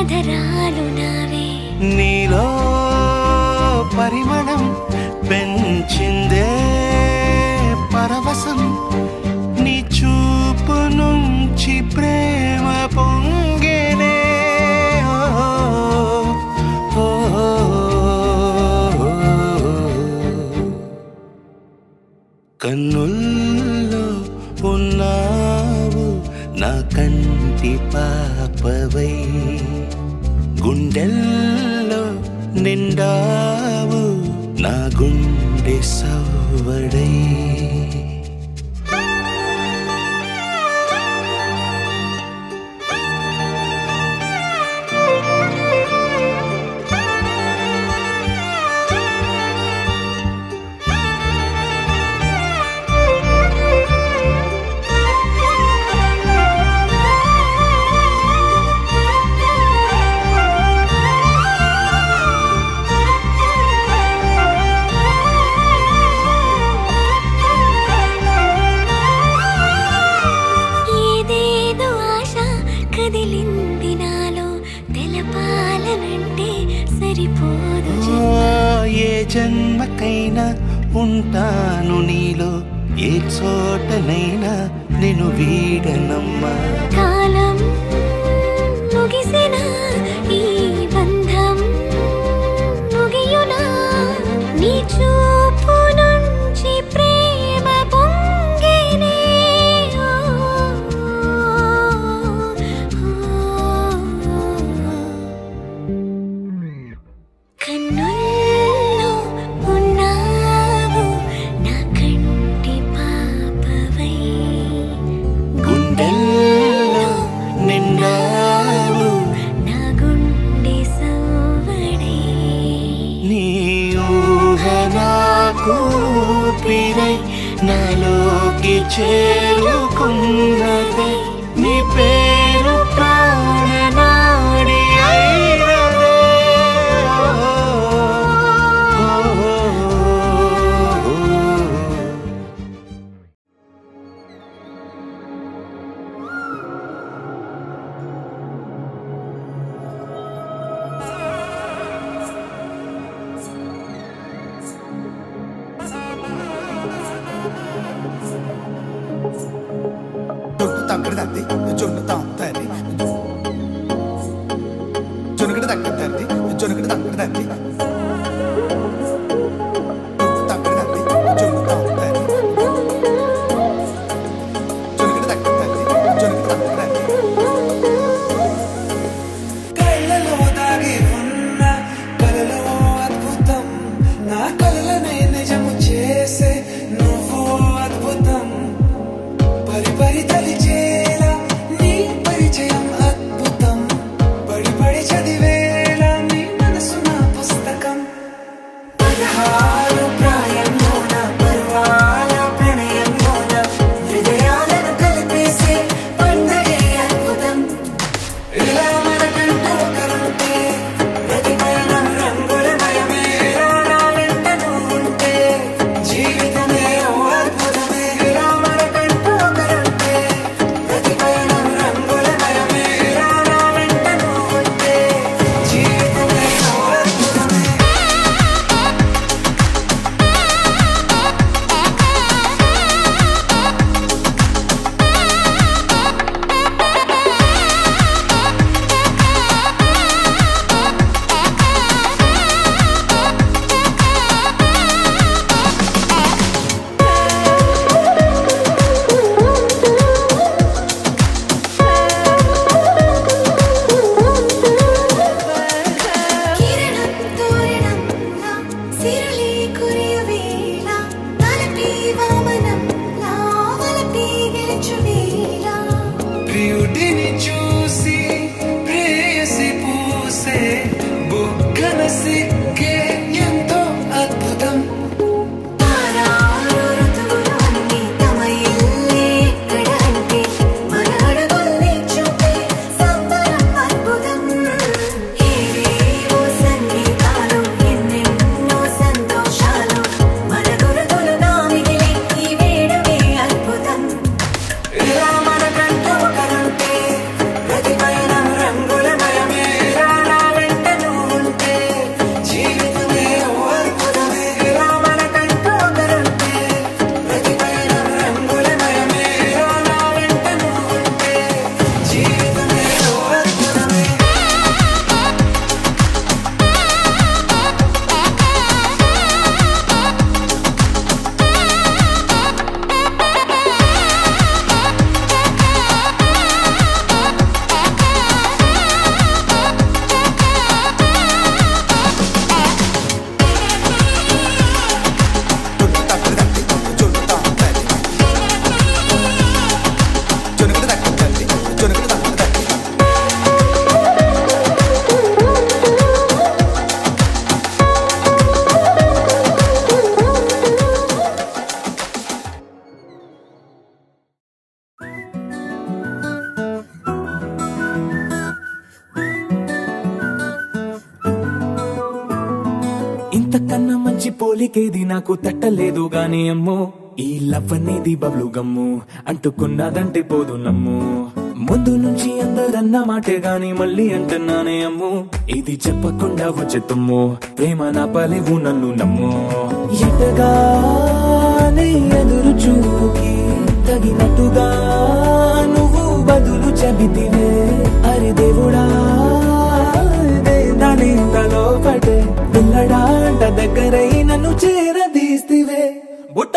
అధరాలు నావే. నీలో పరిమళం పెంచిందే పరవశం. నీ చూపు నుంచి ప్రేమ పొంగేనే. కన్నుల్లో ఉన్నావు నా కంటి పాపవై. గుండెల్లో నిండావు నా గుండె సవ్వడై. జన్మకైనా ఉంటాను నీలో. ఏ చోటనైనా నేను వీడనమ్మా. కాలం చేరుకున్నదే నీ పేరు ప్రాణనాడి అయినదే ఇంతకన్నా మంచి పోలికేది నాకు తట్టలేదు గాని అమ్మో ఈ లవ్ అనేది బబ్లు గమ్ము అంటుకున్నదంటే పోదు నమ్ము ముందు నుంచి అందరన్న మాటే గాని మళ్ళీ అంటున్నానే అమ్ము ఇది చెప్పకుండా వచ్చే తుమ్ము ప్రేమ నా పలేవు నన్ను నమ్ము ఎటగానే ఎదురు చూపుకి తగినట్టుగా నువ్వు బదులు చెబితివే అరే దేవుడా దాని తలో పటే పిల్లడాంట దగ్గరై నన్ను చేరదీస్తివే బుట్ట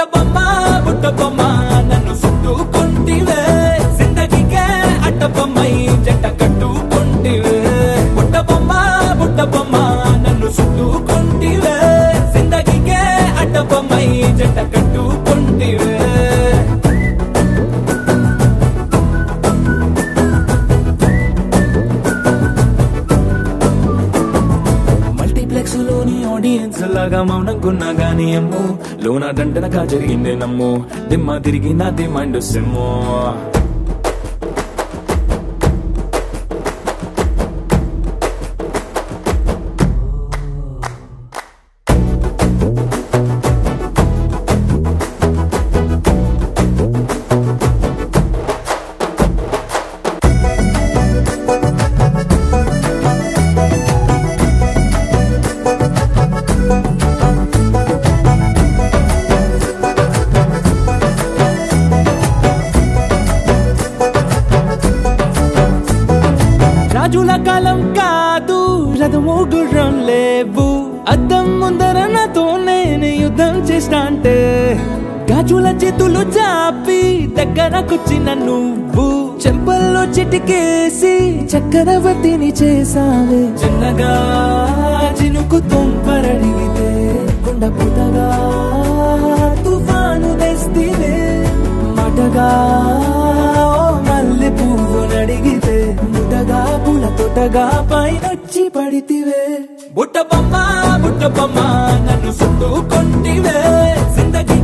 బొమ్మ నన్ను చుట్టుకుంటివే జిందగీకే అట్ట బొమ్మై జంట కట్టుకుంటివే బుట్ట బొమ్మ నన్ను చుట్టుకుంటివే జిందగీకే అట్ట బొమ్మై జంట కట్టుకుంటివే దాకా మౌనంకున్నా గానీ అమ్ము లోన దండనగా జరిగిందే నమ్ము దిమ్మ తిరిగి నాది మైండ్ సిమ్ము రాజుల కాలం కాదు రథము గుర్రం లేవు అద్దం ముందర నాతో నేను యుద్ధం చేస్తా అంటే గాజుల చేతులు చాపి దగ్గరకొచ్చిన నువ్వు చెంపల్లో చిటికేసి చక్రవర్తిని చేసావే చిన్నగా చినుకు తుంపరడిగితే కొండ పుటగా తుఫాను తెస్తివే మాటగా మల్లె పువ్వు నడిగితే ముటగా పుల తొటగా పైనొచ్చి పడితివే బుట్ట బొమ్మ నన్ను చుట్టూ కొంటివే జిందగీ